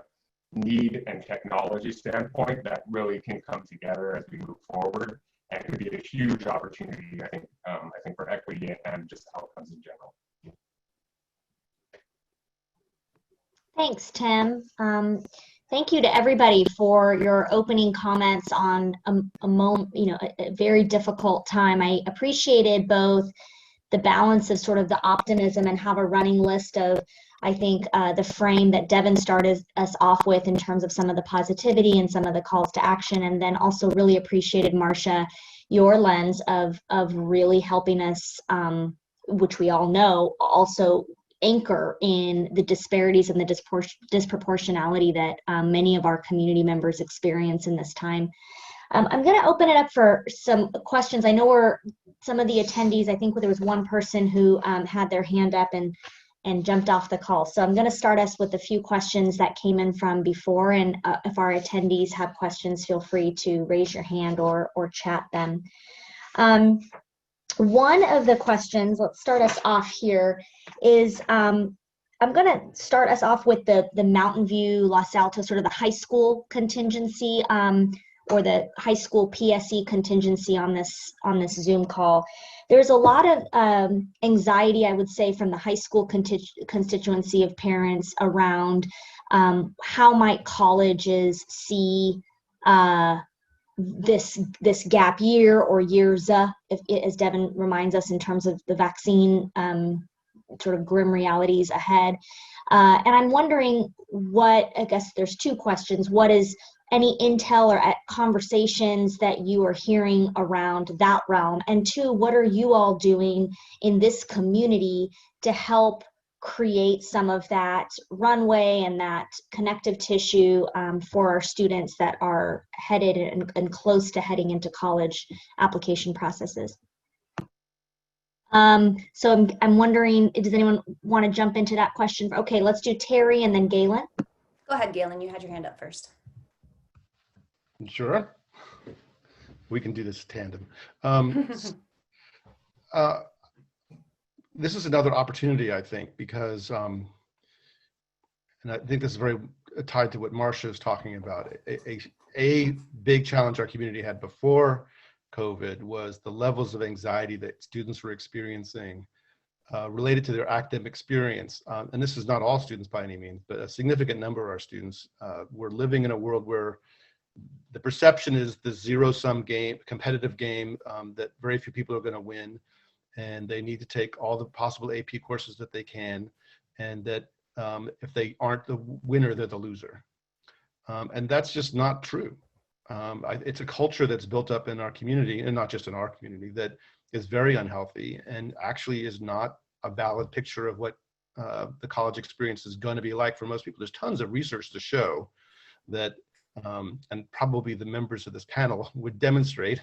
need and technology standpoint that really can come together as we move forward, and could be a huge opportunity, I think, for equity and just outcomes in general. Thanks, Tim. Thank you to everybody for your opening comments on a very difficult time. I appreciated both the balance of sort of the optimism and have a running list of, I think, the frame that Devin started us off with in terms of some of the positivity and some of the calls to action, and then also really appreciated, Marcia, your lens of really helping us, which we all know, also anchor in the disparities and the disproportionality that many of our community members experience in this time. I'm going to open it up for some questions. I know some of the attendees, I think there was one person who had their hand up and jumped off the call. So I'm going to start us with a few questions that came in from before, and if our attendees have questions, feel free to raise your hand or chat them. One of the questions, let's start us off here, is I'm going to start us off with the Mountain View, Los Altos, sort of the high school contingency, or the high school PSE contingency on this Zoom call. There's a lot of anxiety, I would say, from the high school constituency of parents around how might colleges see this gap year or years, as Devin reminds us, in terms of the vaccine sort of grim realities ahead. And I'm wondering what, I guess there's two questions. What is any intel or conversations that you are hearing around that realm? And two, what are you all doing in this community to help create some of that runway and that connective tissue for our students that are headed and close to heading into college application processes? So I'm wondering, does anyone want to jump into that question? Okay, let's do Terry and then Galen. Go ahead, Galen, you had your hand up first. Sure. We can do this tandem. This is another opportunity, I think, because, and I think this is very tied to what Marcia is talking about. A big challenge our community had before COVID was the levels of anxiety that students were experiencing related to their academic experience. And this is not all students by any means, but a significant number of our students were living in a world where the perception is the zero-sum game, competitive game that very few people are going to win, and they need to take all the possible AP courses that they can, and that if they aren't the winner, they're the loser. And that's just not true. It's a culture that's built up in our community, and not just in our community, that is very unhealthy and actually is not a valid picture of what the college experience is going to be like for most people. There's tons of research to show that, and probably the members of this panel would demonstrate,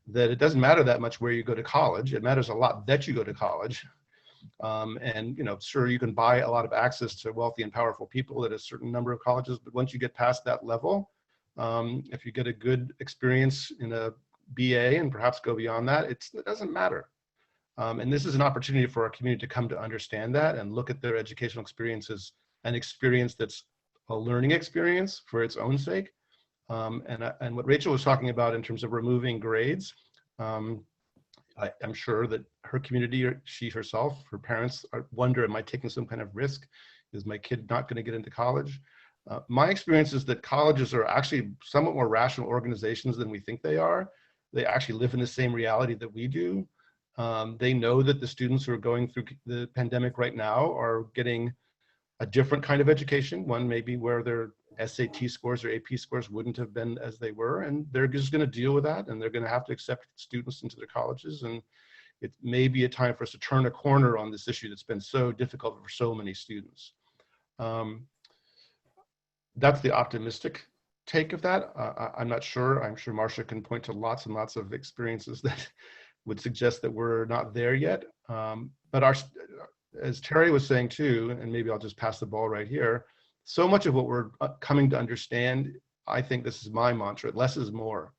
that it doesn't matter that much where you go to college. It matters a lot that you go to college. And, you know, sure, you can buy a lot of access to wealthy and powerful people at a certain number of colleges, but once you get past that level, if you get a good experience in a BA and perhaps go beyond that, it doesn't matter. And this is an opportunity for our community to come to understand that and look at their educational experiences, an experience that's a learning experience for its own sake. And what Rachel was talking about in terms of removing grades, I'm sure that her community, or she herself, her parents wonder, am I taking some kind of risk? Is my kid not going to get into college? My experience is that colleges are actually somewhat more rational organizations than we think they are. They actually live in the same reality that we do. They know that the students who are going through the pandemic right now are getting a different kind of education, one maybe where their SAT scores or AP scores wouldn't have been as they were, and they're just going to deal with that, and they're going to have to accept students into their colleges. And it may be a time for us to turn a corner on this issue that's been so difficult for so many students. That's the optimistic take of that. I'm not sure. I'm sure Marcia can point to lots and lots of experiences that would suggest that we're not there yet. But as Terry was saying too, and maybe I'll just pass the ball right here, so much of what we're coming to understand, I think this is my mantra, less is more.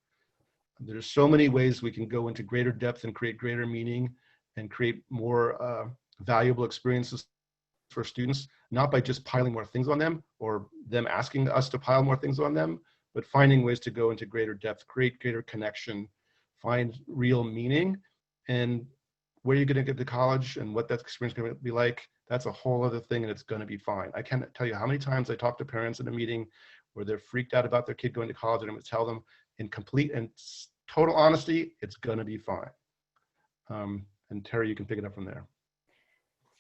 There's so many ways we can go into greater depth and create greater meaning and create more valuable experiences for students, not by just piling more things on them or them asking us to pile more things on them, but finding ways to go into greater depth, create greater connection, find real meaning. And where you're going to get to college and what that experience is going to be like, that's a whole other thing, and it's going to be fine. I can't tell you how many times I talk to parents in a meeting where they're freaked out about their kid going to college, and I'm going to tell them in complete and total honesty, it's going to be fine. And Terry, you can pick it up from there.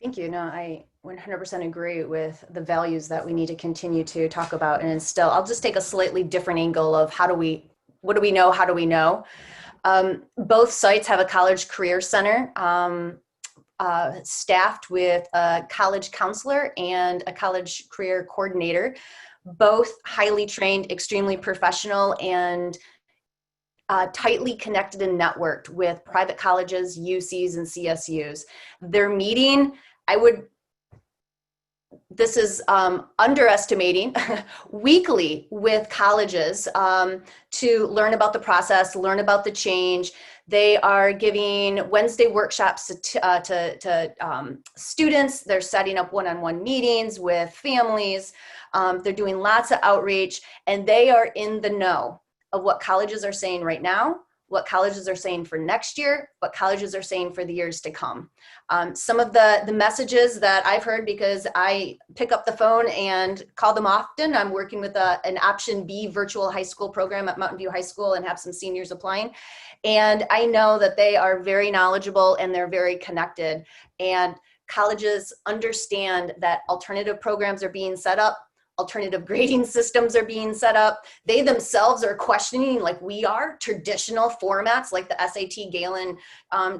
Thank you. No, I 100% agree with the values that we need to continue to talk about and instill. I'll just take a slightly different angle of what do we know, how do we know? Both sites have a college career center staffed with a college counselor and a college career coordinator, both highly trained, extremely professional, and tightly connected and networked with private colleges, UCs, and CSUs. They're meeting, this is underestimating, weekly with colleges to learn about the process, learn about the change. They are giving Wednesday workshops to students. They're setting up one-on-one meetings with families. They're doing lots of outreach, and they are in the know of what colleges are saying right now, what colleges are saying for next year, what colleges are saying for the years to come. Some of the messages that I've heard, because I pick up the phone and call them often. I'm working with an Option B virtual high school program at Mountain View High School and have some seniors applying. And I know that they are very knowledgeable and they're very connected. And colleges understand that alternative programs are being set up, alternative grading systems are being set up. They themselves are questioning, like we are, traditional formats like the SAT Galen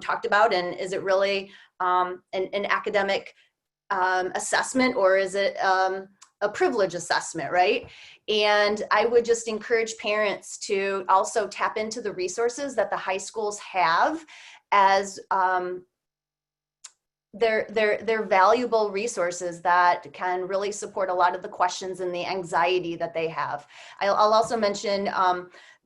talked about. And is it really an academic assessment, or is it a privilege assessment, right? And I would just encourage parents to also tap into the resources that the high schools have as they're valuable resources that can really support a lot of the questions and the anxiety that they have. I'll also mention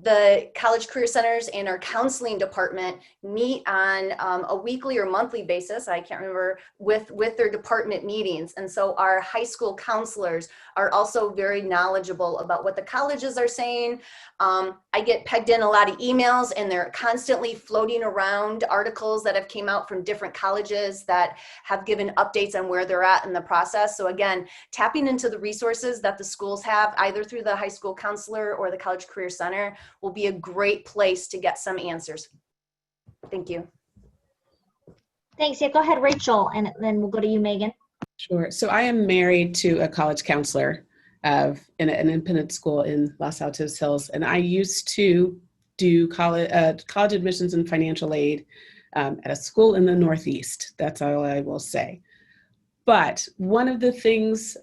the College Career Centers and our counseling department meet on a weekly or monthly basis, I can't remember, with their department meetings. And so our high school counselors are also very knowledgeable about what the colleges are saying. I get pegged in a lot of emails, and they're constantly floating around articles that have came out from different colleges that have given updates on where they're at in the process. So again, tapping into the resources that the schools have, either through the high school counselor or the College Career Center, will be a great place to get some answers. Thank you. Thanks. Yeah, go ahead, Rachel, and then we'll go to you, Megan. Sure. So I am married to a college counselor in an independent school in Los Altos Hills, and I used to do college admissions and financial aid at a school in the Northeast. That's all I will say. But one of the things,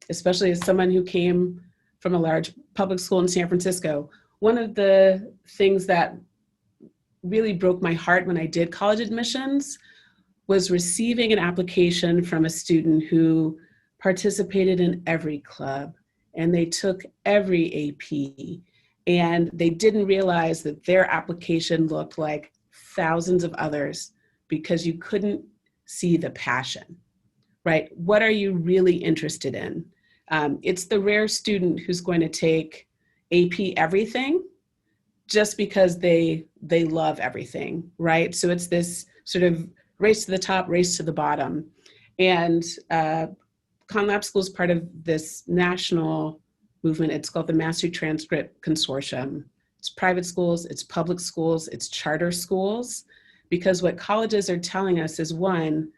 especially as someone who came from a large public school in San Francisco, one of the things that really broke my heart when I did college admissions was receiving an application from a student who participated in every club, and they took every AP, and they didn't realize that their application looked like thousands of others because you couldn't see the passion, right? What are you really interested in? It's the rare student who's going to take AP everything just because they love everything, right? So it's this sort of race to the top, race to the bottom. And Conley School is part of this national movement. It's called the Mastery Transcript Consortium. It's private schools, it's public schools, it's charter schools, because what colleges are telling us is, one,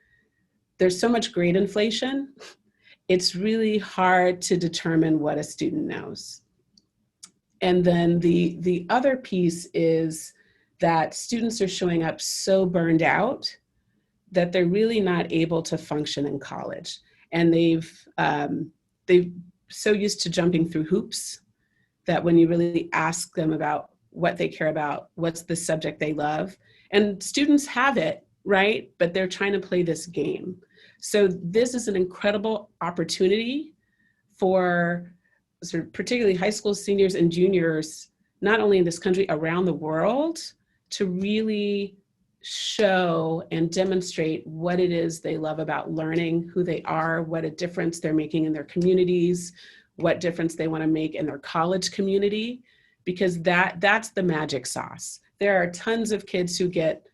there's so much grade inflation, it's really hard to determine what a student knows. And then the other piece is that students are showing up so burned out that they're really not able to function in college. And they've so used to jumping through hoops that when you really ask them about what they care about, what's the subject they love, and students have it, right? But they're trying to play this game. So this is an incredible opportunity for sort of particularly high school seniors and juniors, not only in this country, around the world, to really show and demonstrate what it is they love about learning, who they are, what a difference they're making in their communities, what difference they want to make in their college community, because that's the magic sauce. There are tons of kids who get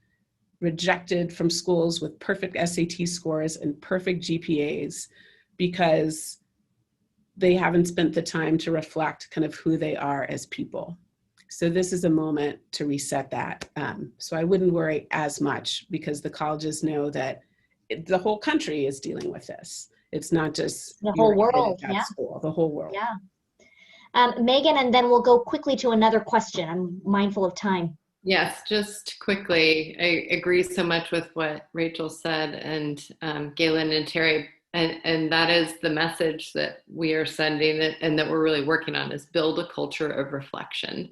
rejected from schools with perfect SAT scores and perfect GPAs because they haven't spent the time to reflect kind of who they are as people. So this is a moment to reset that. So I wouldn't worry as much because the colleges know that the whole country is dealing with this. It's not just the whole world, at school, the whole world. Yeah. Megan, and then we'll go quickly to another question. I'm mindful of time. Yes, just quickly, I agree so much with what Rachel said and Galen and Terry, and that is the message that we are sending and that we're really working on is build a culture of reflection.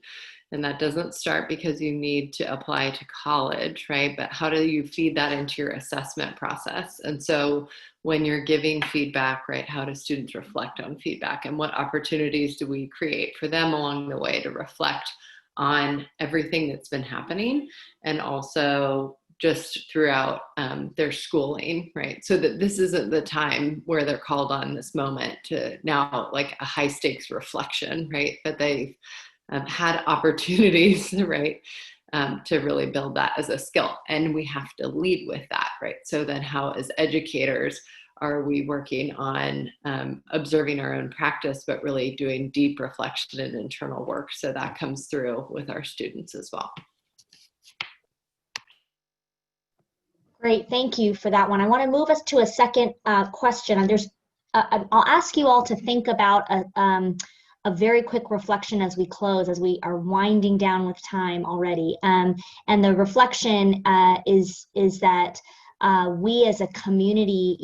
And that doesn't start because you need to apply to college, right? But how do you feed that into your assessment process? And so when you're giving feedback, right, how do students reflect on feedback and what opportunities do we create for them along the way to reflect on everything that's been happening and also just throughout their schooling, right? So that this isn't the time where they're called on this moment to now like a high stakes reflection, right? But they've had opportunities, right, to really build that as a skill. And we have to lead with that, right? So then how as educators are we working on observing our own practice, but really doing deep reflection and internal work. So that comes through with our students as well. Great, thank you for that one. I want to move us to a second question. And I'll ask you all to think about a very quick reflection as we close, as we are winding down with time already. And the reflection is that we as a community,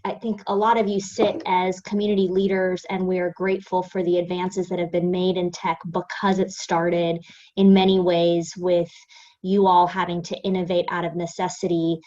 I think a lot of you sit as community leaders, and we are grateful for the advances that have been made in tech, because it started in many ways with you all having to innovate out of necessity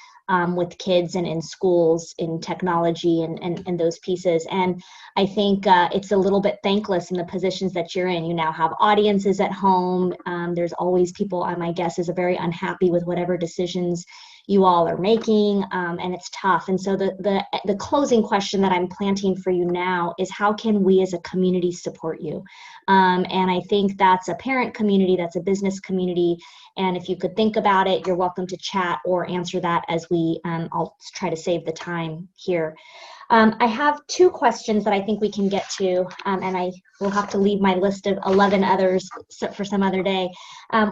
with kids and in schools, in technology and those pieces. And I think it's a little bit thankless in the positions that you're in. You now have audiences at home. There's always people, my guess, is very unhappy with whatever decisions you all are making, and it's tough. And so the closing question that I'm planting for you now is, how can we as a community support you? And I think that's a parent community, that's a business community. And if you could think about it, you're welcome to chat or answer that as I'll try to save the time here. I have two questions that I think we can get to, and I will have to leave my list of 11 others for some other day.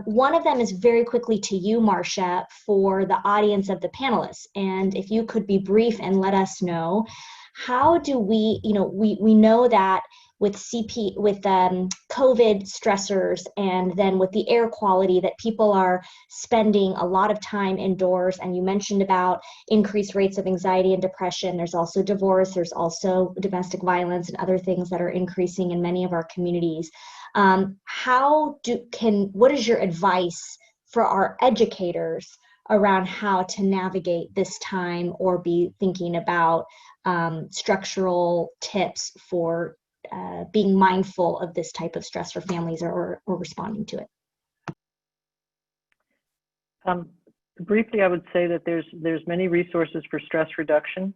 One of them is very quickly to you, Marcia, for the audience of the panelists. And if you could be brief and let us know, how do we know that with COVID stressors, and then with the air quality, that people are spending a lot of time indoors. And you mentioned about increased rates of anxiety and depression. There's also divorce, there's also domestic violence and other things that are increasing in many of our communities. What is your advice for our educators around how to navigate this time, or be thinking about structural tips for being mindful of this type of stress for families, or responding to it? Briefly, I would say that there's many resources for stress reduction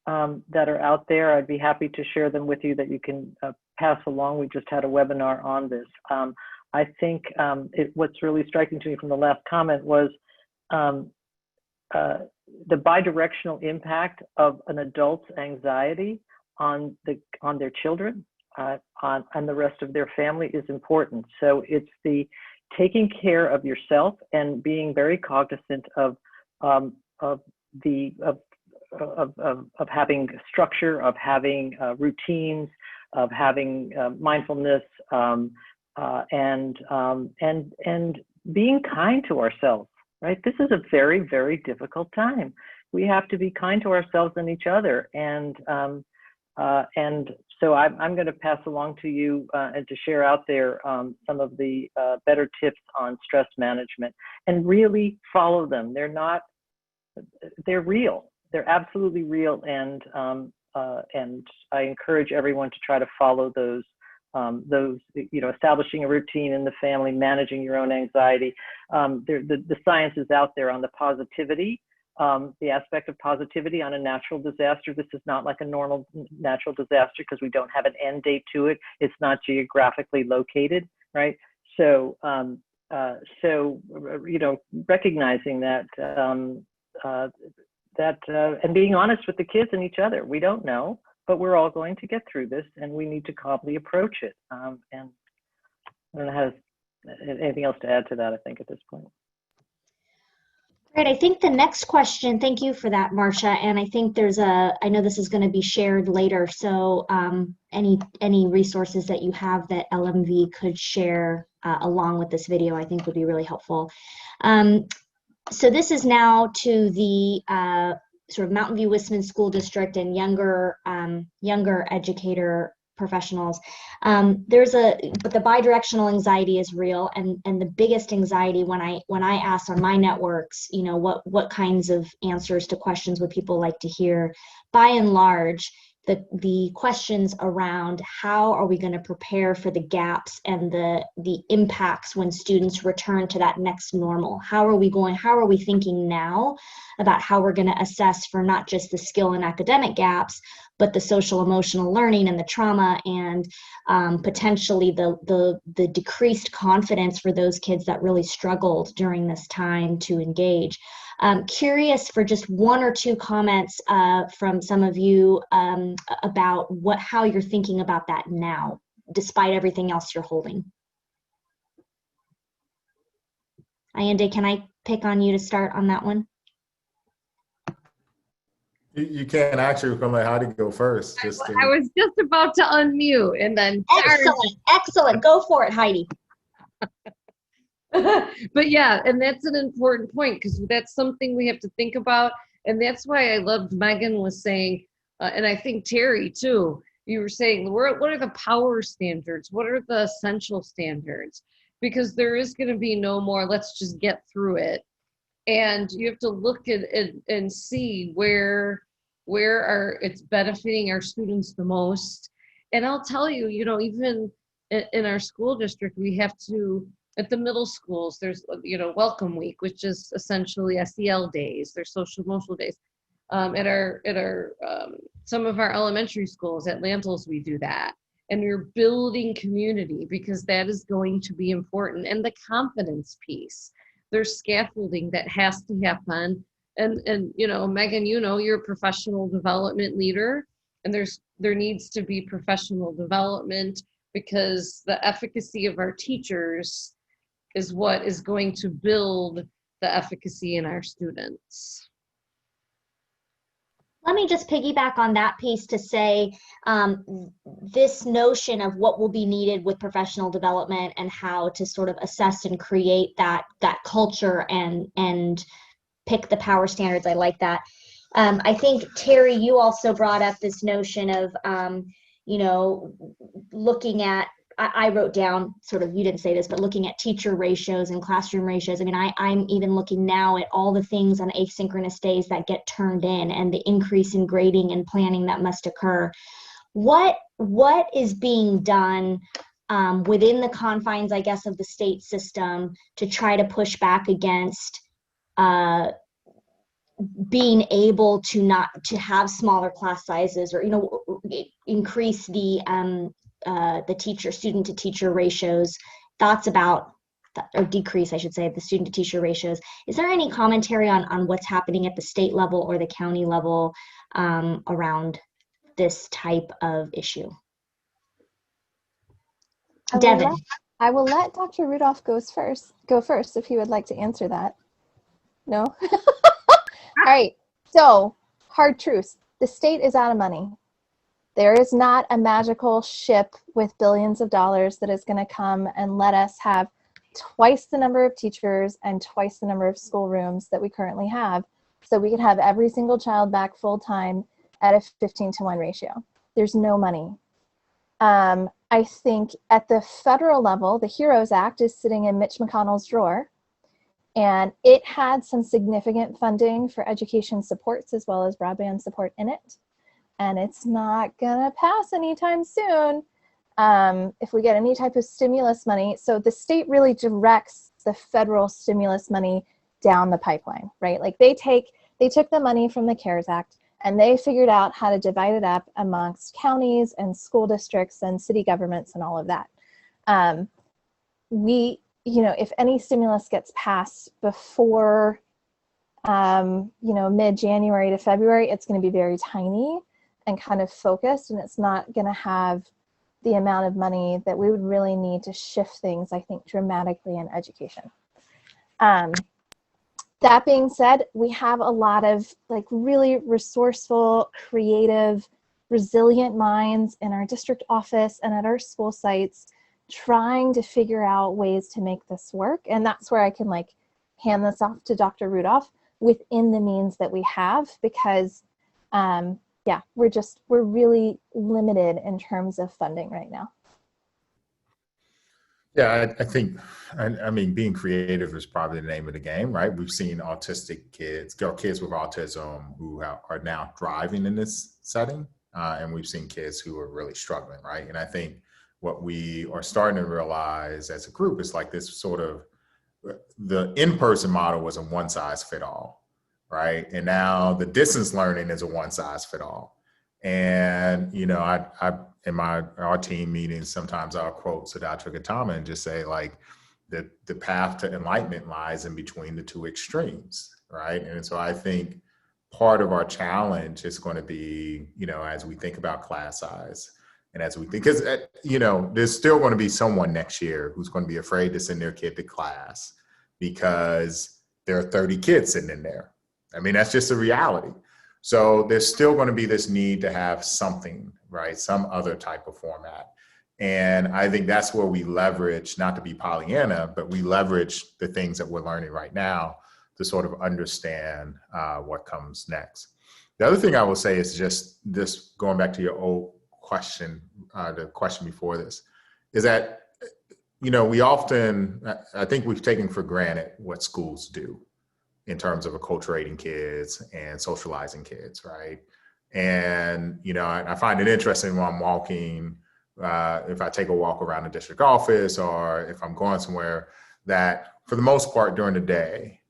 that are out there. I'd be happy to share them with you that you can pass along. We just had a webinar on this. I think what's really striking to me from the last comment was the bidirectional impact of an adult's anxiety on their children and the rest of their family is important. So it's the taking care of yourself and being very cognizant of having structure, of having routines, of having mindfulness, and being kind to ourselves. Right? This is a very, very difficult time. We have to be kind to ourselves and each other, and so I'm going to pass along to you and to share out there some of the better tips on stress management, and really follow them. They're real. They're absolutely real, and I encourage everyone to try to follow those. Establishing a routine in the family, managing your own anxiety. The science is out there on the positivity, the aspect of positivity on a natural disaster. This is not like a normal natural disaster because we don't have an end date to it. It's not geographically located, right? So, recognizing that, and being honest with the kids and each other. We don't know, but we're all going to get through this, and we need to calmly approach it. And I don't know how anything else to add to that, I think, at this point. Great. I think the next question, thank you for that, Marcia. And I think I know this is going to be shared later. So any resources that you have that LMV could share along with this video, I think would be really helpful. So this is now to the sort of Mountain View Whisman School District and younger educator professionals. But the bidirectional anxiety is real, and the biggest anxiety when I asked on my networks, what kinds of answers to questions would people like to hear, by and large, the questions around how are we going to prepare for the gaps and the impacts when students return to that next normal. How are we thinking now about how we're going to assess for not just the skill and academic gaps, but the social emotional learning and the trauma, and potentially the decreased confidence for those kids that really struggled during this time to engage. Curious for just one or two comments from some of you about how you're thinking about that now, despite everything else you're holding. Ayande, can I pick on you to start on that one? You can't actually, we're gonna let Heidi go first. I was just about to unmute and then. Excellent. Go for it, Heidi. But yeah, and that's an important point because that's something we have to think about. And that's why I loved Megan was saying, and I think Terry too, you were saying, what are the power standards? What are the essential standards? Because there is going to be no more, let's just get through it. And you have to look at it and see where it's benefiting our students the most. And I'll tell you, even in our school district, we have to, at the middle schools, there's, welcome week, which is essentially SEL days, there's social emotional days. At our some of our elementary schools at Landels, we do that. And we're building community because that is going to be important. And the confidence piece, there's scaffolding that has to happen. And Megan, you're a professional development leader, and there needs to be professional development because the efficacy of our teachers is what is going to build the efficacy in our students. Let me just piggyback on that piece to say this notion of what will be needed with professional development and how to sort of assess and create that culture and pick the power standards. I like that. I think, Terry, you also brought up this notion of, looking at, I wrote down sort of, you didn't say this, but looking at teacher ratios and classroom ratios. I mean, I'm even looking now at all the things on asynchronous days that get turned in and the increase in grading and planning that must occur. What is being done within the confines, I guess, of the state system to try to push back against being able to have smaller class sizes or, increase the student to teacher ratios, thoughts about, or decrease, I should say, the student to teacher ratios. Is there any commentary on what's happening at the state level or the county level around this type of issue? Devin. I will let Dr. Rudolph go first if he would like to answer that. No? All right, so hard truths. The state is out of money. There is not a magical ship with billions of dollars that is going to come and let us have twice the number of teachers and twice the number of schoolrooms that we currently have, so we can have every single child back full time at a 15-to-1 ratio. There's no money. I think at the federal level, the HEROES Act is sitting in Mitch McConnell's drawer, and it had some significant funding for education supports as well as broadband support in it. And it's not gonna pass anytime soon if we get any type of stimulus money. So the state really directs the federal stimulus money down the pipeline, right? Like they took the money from the CARES Act and they figured out how to divide it up amongst counties and school districts and city governments and all of that. If any stimulus gets passed before, mid-January to February, it's going to be very tiny and kind of focused, and it's not going to have the amount of money that we would really need to shift things, I think, dramatically in education. That being said, we have a lot of really resourceful, creative, resilient minds in our district office and at our school sites trying to figure out ways to make this work. And that's where I can hand this off to Dr. Rudolph within the means that we have, because we're really limited in terms of funding right now. Yeah, I think, being creative is probably the name of the game, right? We've seen autistic kids, or kids with autism who are now thriving in this setting. And we've seen kids who are really struggling, right? And I think what we are starting to realize as a group is this sort of, the in-person model was a one size fit all, right? And now the distance learning is a one size fit all. And, I in our team meetings, sometimes I'll quote Siddhartha Gautama and just say the path to enlightenment lies in between the two extremes, right? And so I think part of our challenge is going to be, as we think about class size, and as we think, because, there's still going to be someone next year who's going to be afraid to send their kid to class because there are 30 kids sitting in there. That's just a reality. So there's still going to be this need to have something, right? Some other type of format. And I think that's where we leverage, not to be Pollyanna, but we leverage the things that we're learning right now to sort of understand what comes next. The other thing I will say is just this, going back to your old question, the question before this, is that, you know, we often, I think we've taken for granted what schools do in terms of acculturating kids and socializing kids, right? And, you know, I find it interesting when I'm walking, if I take a walk around the district office or if I'm going somewhere, that for the most part during the day,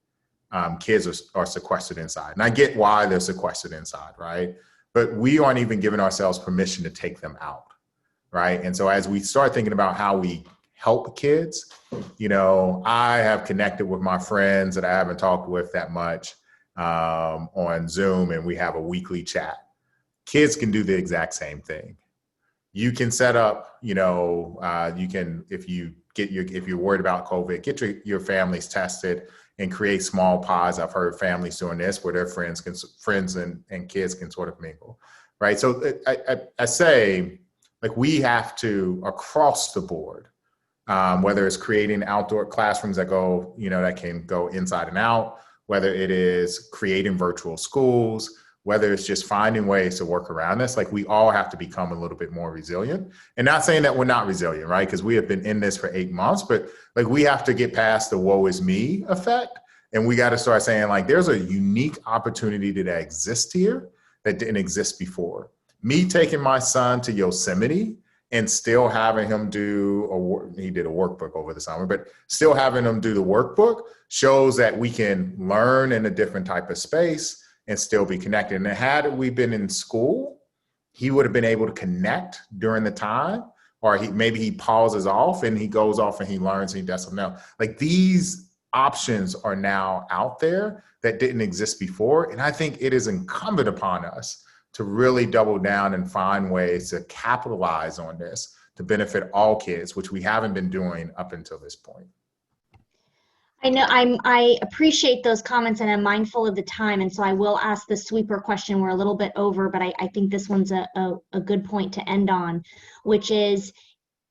kids are sequestered inside. And I get why they're sequestered inside, right? But we aren't even giving ourselves permission to take them out, right? And so as we start thinking about how we help kids, you know, I have connected with my friends that I haven't talked with that much on Zoom, and we have a weekly chat. Kids can do the exact same thing. You can set up, you know, you can, if you're worried about COVID, get your families tested and create small pods. I've heard families doing this where their friends and kids can sort of mingle, right? So I say, like, we have to, across the board, whether it's creating outdoor classrooms that go, you know, that can go inside and out, whether it is creating virtual schools, whether it's just finding ways to work around this, like, we all have to become a little bit more resilient. And not saying that we're not resilient, right? Because we have been in this for 8 months, but like, we have to get past the woe is me effect. And we got to start saying, like, there's a unique opportunity that exists here that didn't exist before. Me taking my son to Yosemite and still having him do he did a workbook over the summer, but still having him do the workbook shows that we can learn in a different type of space and still be connected. And had we been in school, he would have been able to connect during the time, or maybe he pauses off and he goes off and he learns and he does something else. Like, these options are now out there that didn't exist before. And I think it is incumbent upon us to really double down and find ways to capitalize on this to benefit all kids, which we haven't been doing up until this point. I know I appreciate those comments, and I'm mindful of the time, and so I will ask the sweeper question. We're a little bit over, but I think this one's a good point to end on, which is,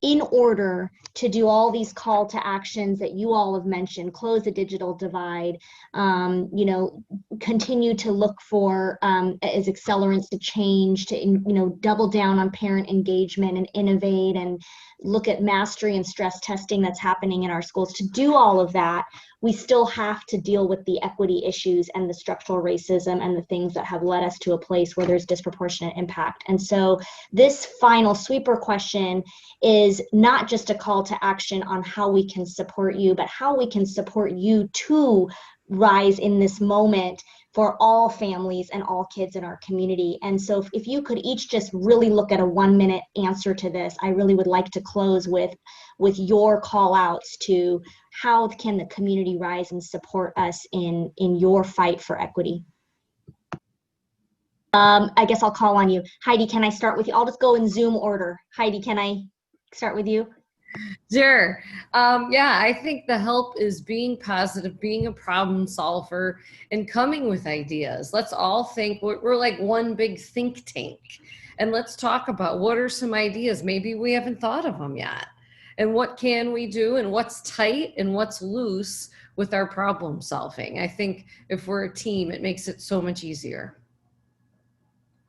in order to do all these call to actions that you all have mentioned, close the digital divide, you know, continue to look for as accelerants to change, to, you know, double down on parent engagement and innovate and look at mastery and stress testing that's happening in our schools. To do all of that, we still have to deal with the equity issues and the structural racism and the things that have led us to a place where there's disproportionate impact. And so this final sweeper question is not just a call to action on how we can support you, but how we can support you to rise in this moment for all families and all kids in our community. And so if you could each just really look at a 1-minute answer to this, I really would like to close with your call outs to how can the community rise and support us in your fight for equity. I guess I'll call on you. Heidi, can I start with you? I'll just go in Zoom order. Heidi, can I start with you? Sure. Yeah, I think the help is being positive, being a problem solver, and coming with ideas. Let's all think, we're like one big think tank. And let's talk about what are some ideas. Maybe we haven't thought of them yet. And what can we do, and what's tight and what's loose with our problem solving. I think if we're a team, it makes it so much easier.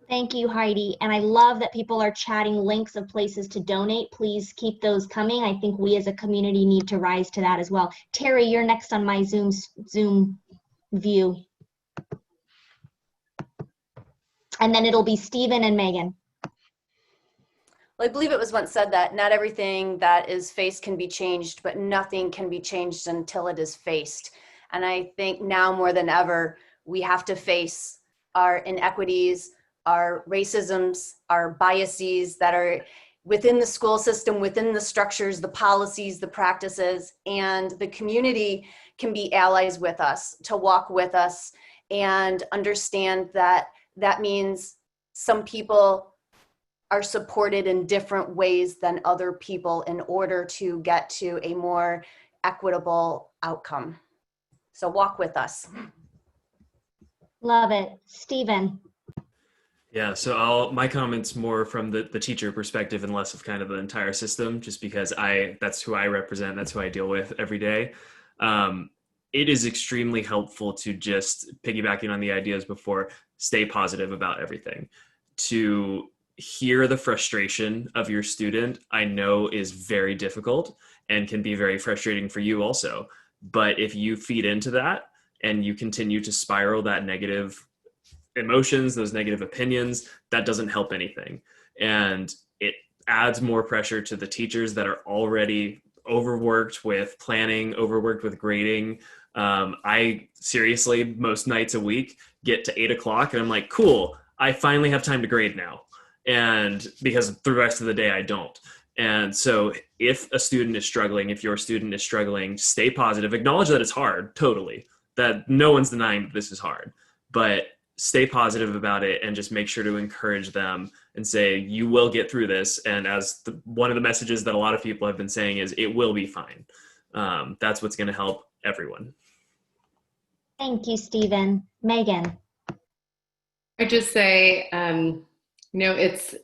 Thank you, Heidi. And I love that people are chatting links of places to donate. Please keep those coming. I think we as a community need to rise to that as well. Terry, you're next on my Zoom view. And then it'll be Stephen and Megan. Well, I believe it was once said that not everything that is faced can be changed, but nothing can be changed until it is faced. And I think now more than ever, we have to face our inequities, our racisms, our biases that are within the school system, within the structures, the policies, the practices, and the community can be allies with us, to walk with us and understand that that means some people are supported in different ways than other people in order to get to a more equitable outcome. So walk with us. Love it. Stephen. Yeah, so my comments more from the teacher perspective and less of kind of the entire system, just because that's who I represent, that's who I deal with every day. It is extremely helpful to just piggybacking on the ideas before, stay positive about everything. To hear the frustration of your student, I know is very difficult and can be very frustrating for you also. But if you feed into that and you continue to spiral that negative emotions, those negative opinions, that doesn't help anything. And it adds more pressure to the teachers that are already overworked with planning, overworked with grading. I seriously, most nights a week, get to 8 o'clock and I'm like, cool, I finally have time to grade now. And because the rest of the day I don't. And so if a student is struggling, if your student is struggling, stay positive, acknowledge that it's hard, totally, that no one's denying that this is hard, but stay positive about it and just make sure to encourage them and say, you will get through this. And as one of the messages that a lot of people have been saying is, it will be fine. That's what's going to help everyone. Thank you, Stephen. Megan. I just say, it's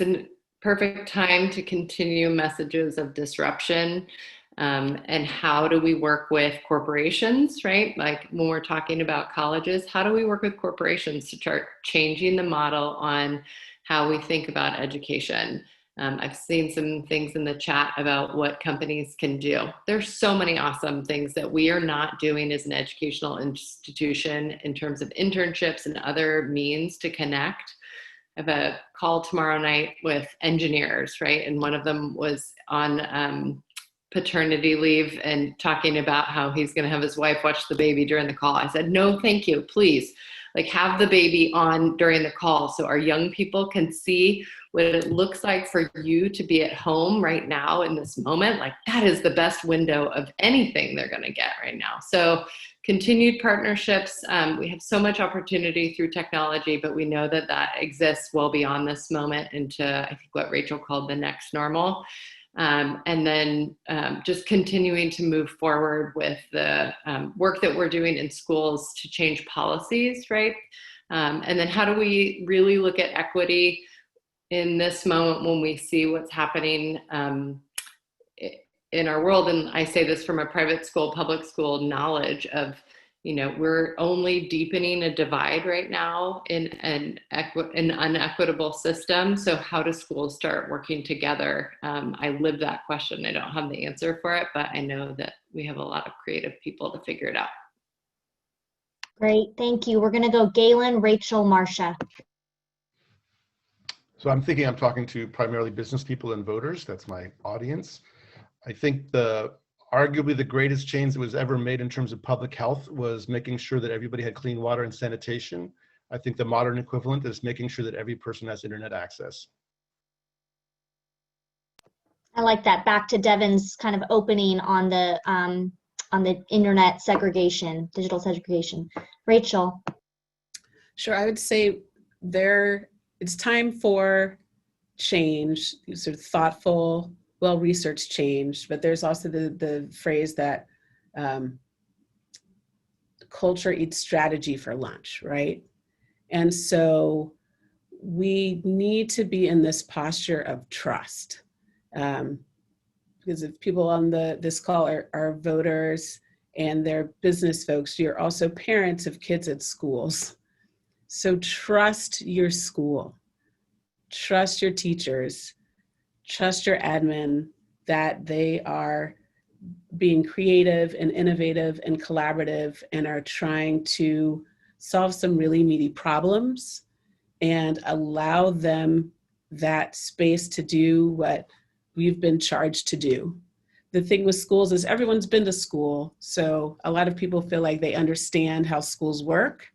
a perfect time to continue messages of disruption. And how do we work with corporations, right? Like when we're talking about colleges, how do we work with corporations to start changing the model on how we think about education? I've seen some things in the chat about what companies can do. There's so many awesome things that we are not doing as an educational institution in terms of internships and other means to connect. I have a call tomorrow night with engineers, right? And one of them was on paternity leave and talking about how he's going to have his wife watch the baby during the call. I said, no, thank you, please. Like have the baby on during the call so our young people can see what it looks like for you to be at home right now in this moment. Like that is the best window of anything they're going to get right now. So continued partnerships. We have so much opportunity through technology, but we know that that exists well beyond this moment into, I think, what Rachel called the next normal. And then just continuing to move forward with the work that we're doing in schools to change policies, right? And then how do we really look at equity in this moment when we see what's happening in our world? And I say this from a private school, public school knowledge of, we're only deepening a divide right now in an unequitable system. So how do schools start working together? I live that question. I don't have the answer for it, but I know that we have a lot of creative people to figure it out. Great, thank you. We're gonna go Galen, Rachel, Marcia. So I'm talking to primarily business people and voters. That's my audience. I think arguably the greatest change that was ever made in terms of public health was making sure that everybody had clean water and sanitation. I think the modern equivalent is making sure that every person has internet access. I like that. Back to Devin's kind of opening on the internet segregation, digital segregation. Rachel. Sure, I would say it's time for change, sort of thoughtful, well-researched change, but there's also the phrase that culture eats strategy for lunch, right? And so we need to be in this posture of trust. Because if people on this call are voters and they're business folks, you're also parents of kids at schools. So trust your school, trust your teachers, trust your admin that they are being creative and innovative and collaborative and are trying to solve some really meaty problems and allow them that space to do what we've been charged to do. The thing with schools is everyone's been to school, so a lot of people feel like they understand how schools work.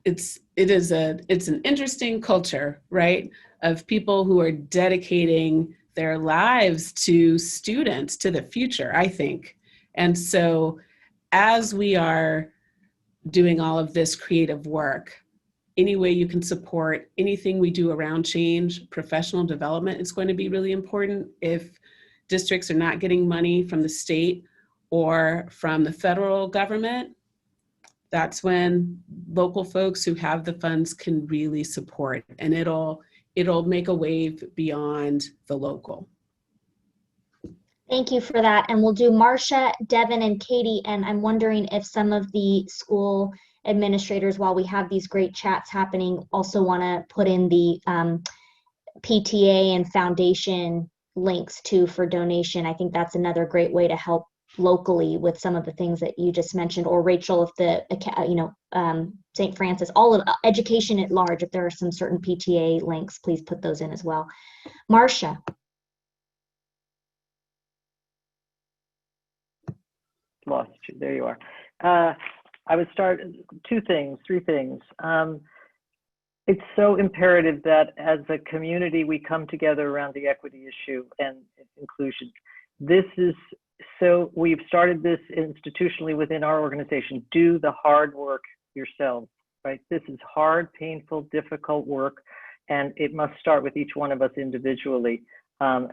It's an interesting culture, right, of people who are dedicating their lives to students, to the future, I think. And so as we are doing all of this creative work, any way you can support anything we do around change, professional development is going to be really important. If districts are not getting money from the state or from the federal government, that's when local folks who have the funds can really support, and it'll make a wave beyond the local. Thank you for that. And we'll do Marcia, Devin, and Katie. And I'm wondering if some of the school administrators, while we have these great chats happening, also want to put in the PTA and foundation links too for donation. I think that's another great way to help locally with some of the things that you just mentioned. Or Rachel, if the, St. Francis, all of education at large, if there are some certain PTA links, please put those in as well. Marcia. Lost you. There you are. I would start three things. It's so imperative that as a community, we come together around the equity issue and inclusion. We've started this institutionally within our organization. Do the hard work yourselves, right? This is hard, painful, difficult work, and it must start with each one of us individually. That's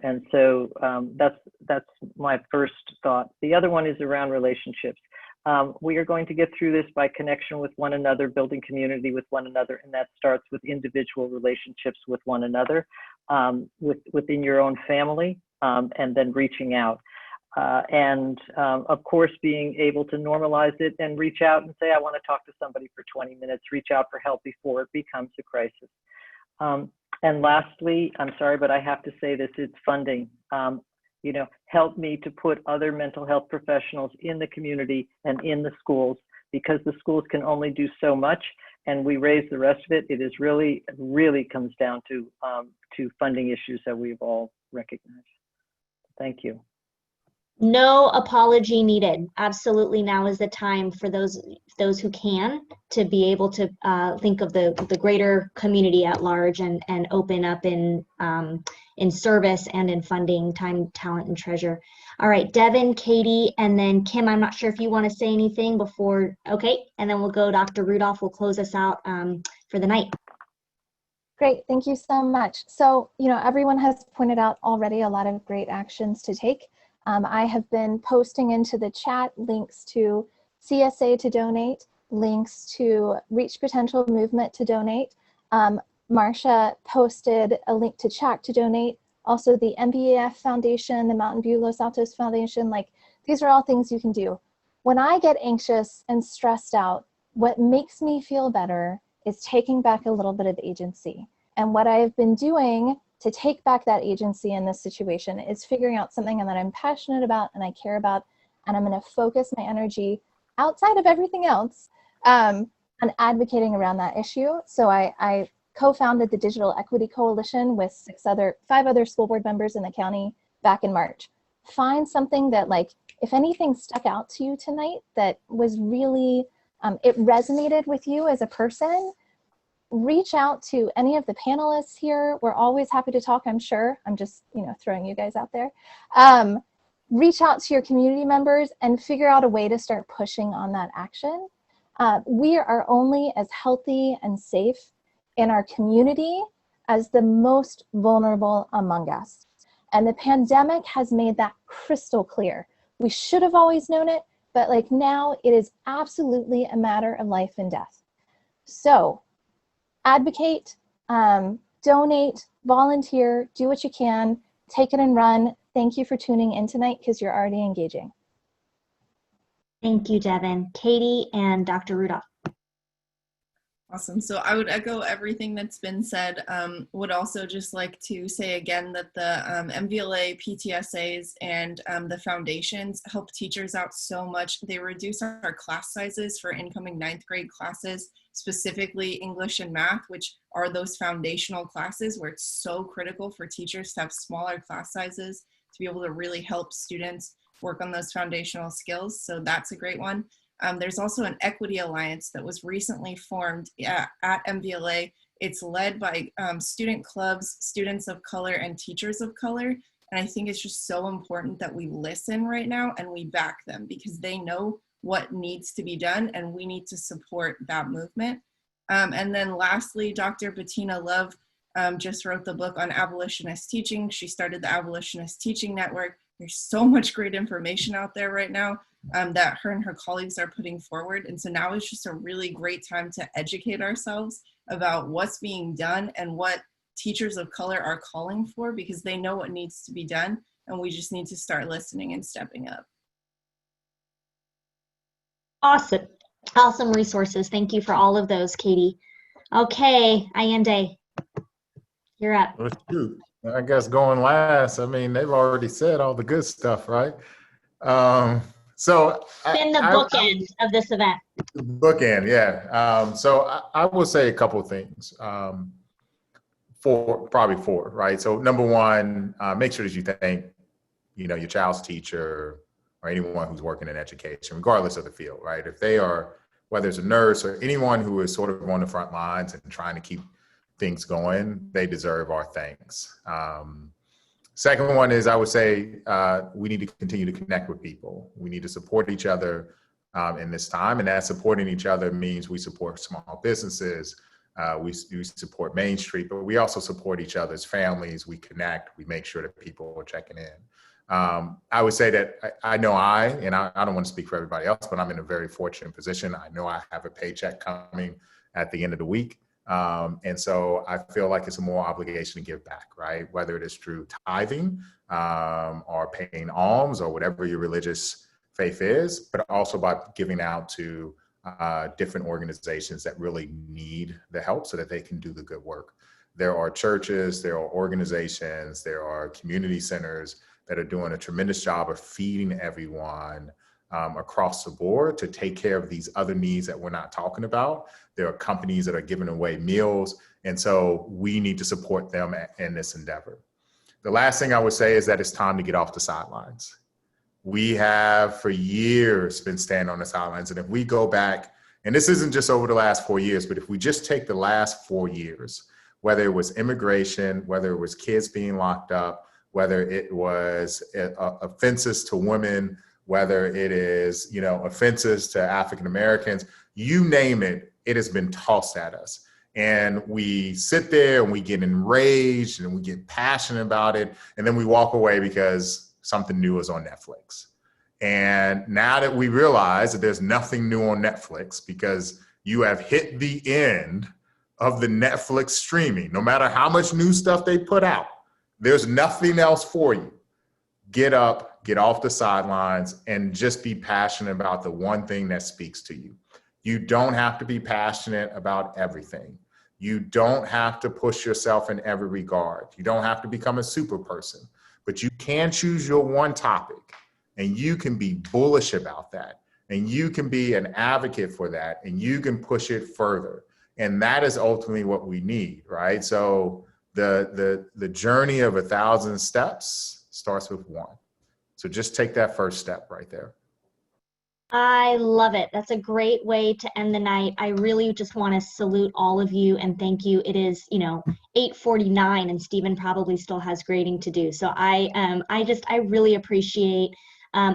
my first thought. The other one is around relationships. We are going to get through this by connection with one another, building community with one another, and that starts with individual relationships with one another, within your own family, and then reaching out. Of course, being able to normalize it and reach out and say, I want to talk to somebody for 20 minutes, reach out for help before it becomes a crisis. And lastly, I'm sorry, but I have to say this, it's funding. Help me to put other mental health professionals in the community and in the schools, because the schools can only do so much, and we raise the rest of it. It is really comes down to funding issues that we've all recognized. Thank you. No apology needed. Absolutely, now is the time for those who can to be able to think of the greater community at large and open up in service and in funding, time, talent, and treasure. All right, Devin, Katie, and then Kim. I'm not sure if you want to say anything before. Okay, and then we'll go. Dr. Rudolph will close us out for the night. Great, thank you so much. So, everyone has pointed out already a lot of great actions to take. I have been posting into the chat links to CSA to donate, links to Reach Potential Movement to donate. Marcia posted a link to CHAC to donate. Also the MVAF Foundation, the Mountain View Los Altos Foundation, these are all things you can do. When I get anxious and stressed out, what makes me feel better is taking back a little bit of agency. And what I have been doing to take back that agency in this situation is figuring out something that I'm passionate about and I care about, and I'm going to focus my energy outside of everything else on advocating around that issue. So I co-founded the Digital Equity Coalition with 5 other school board members in the county back in March. Find something that, if anything stuck out to you tonight that was really, it resonated with you as a person, reach out to any of the panelists here. We're always happy to talk, I'm sure. I'm just, throwing you guys out there. Reach out to your community members and figure out a way to start pushing on that action. We are only as healthy and safe in our community as the most vulnerable among us. And the pandemic has made that crystal clear. We should have always known it, but now it is absolutely a matter of life and death. So advocate, donate, volunteer, do what you can, take it and run. Thank you for tuning in tonight because you're already engaging. Thank you, Devin. Katie and Dr. Rudolph. Awesome. So I would echo everything that's been said. Would also just like to say again that the MVLA, PTSAs, and the foundations help teachers out so much. They reduce our class sizes for incoming 9th grade classes, specifically English and math, which are those foundational classes where it's so critical for teachers to have smaller class sizes to be able to really help students work on those foundational skills. So that's a great one. There's also an equity alliance that was recently formed at MVLA. It's led by student clubs, students of color, and teachers of color. And I think it's just so important that we listen right now and we back them because they know what needs to be done and we need to support that movement. And then lastly, Dr. Bettina Love just wrote the book on abolitionist teaching. She started the Abolitionist Teaching Network. There's so much great information out there right now that her and her colleagues are putting forward. And so now is just a really great time to educate ourselves about what's being done and what teachers of color are calling for, because they know what needs to be done, and we just need to start listening and stepping up. Awesome. Awesome resources. Thank you for all of those, Katie. Okay, Ayande, you're up. Well, shoot. I guess going last, I mean, they've already said all the good stuff, right? So Been the bookend of this event. Bookend, yeah. So I will say a couple of things. Probably four, right? So number one, make sure that you thank, your child's teacher or anyone who's working in education, regardless of the field, right? If they are, whether it's a nurse or anyone who is sort of on the front lines and trying to keep things going, they deserve our thanks. Second one is, I would say, we need to continue to connect with people. We need to support each other in this time, and that supporting each other means we support small businesses, we support Main Street, but we also support each other's families. We connect, we make sure that people are checking in. I would say that I know I don't want to speak for everybody else, but I'm in a very fortunate position. I know I have a paycheck coming at the end of the week. And so I feel like it's a moral obligation to give back, right? Whether it is through tithing or paying alms or whatever your religious faith is, but also by giving out to different organizations that really need the help so that they can do the good work. There are churches, there are organizations, there are community centers that are doing a tremendous job of feeding everyone across the board to take care of these other needs that we're not talking about. There are companies that are giving away meals, and so we need to support them in this endeavor. The last thing I would say is that it's time to get off the sidelines. We have for years been standing on the sidelines, and if we go back, and this isn't just over the last 4 years, but if we just take the last 4 years, whether it was immigration, whether it was kids being locked up, whether it was offenses to women, whether it is, offenses to African Americans, you name it, it has been tossed at us. And we sit there and we get enraged and we get passionate about it. And then we walk away because something new is on Netflix. And now that we realize that there's nothing new on Netflix because you have hit the end of the Netflix streaming, no matter how much new stuff they put out, there's nothing else for you. Get up, get off the sidelines, and just be passionate about the one thing that speaks to you. You don't have to be passionate about everything. You don't have to push yourself in every regard. You don't have to become a super person, but you can choose your one topic and you can be bullish about that. And you can be an advocate for that and you can push it further. And that is ultimately what we need, right? So the journey of 1,000 steps starts with one. So just take that first step right there. I love it. That's a great way to end the night. I really just want to salute all of you and thank you. It is, 8:49 and Stephen probably still has grading to do. So I really appreciate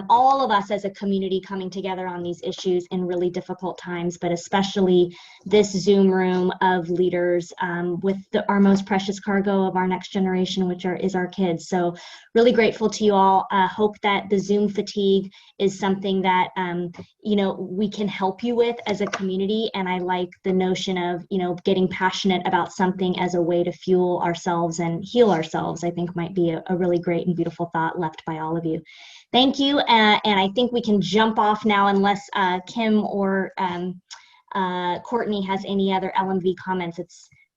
all of us as a community coming together on these issues in really difficult times, but especially this Zoom room of leaders with our most precious cargo of our next generation, which is our kids. So really grateful to you all. Hope that the Zoom fatigue is something that, we can help you with as a community. And I like the notion of, getting passionate about something as a way to fuel ourselves and heal ourselves, I think might be a really great and beautiful thought left by all of you. Thank you, and I think we can jump off now unless Kim or Courtney has any other LMV comments.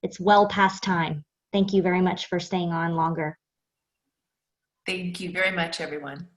It's well past time. Thank you very much for staying on longer. Thank you very much, everyone.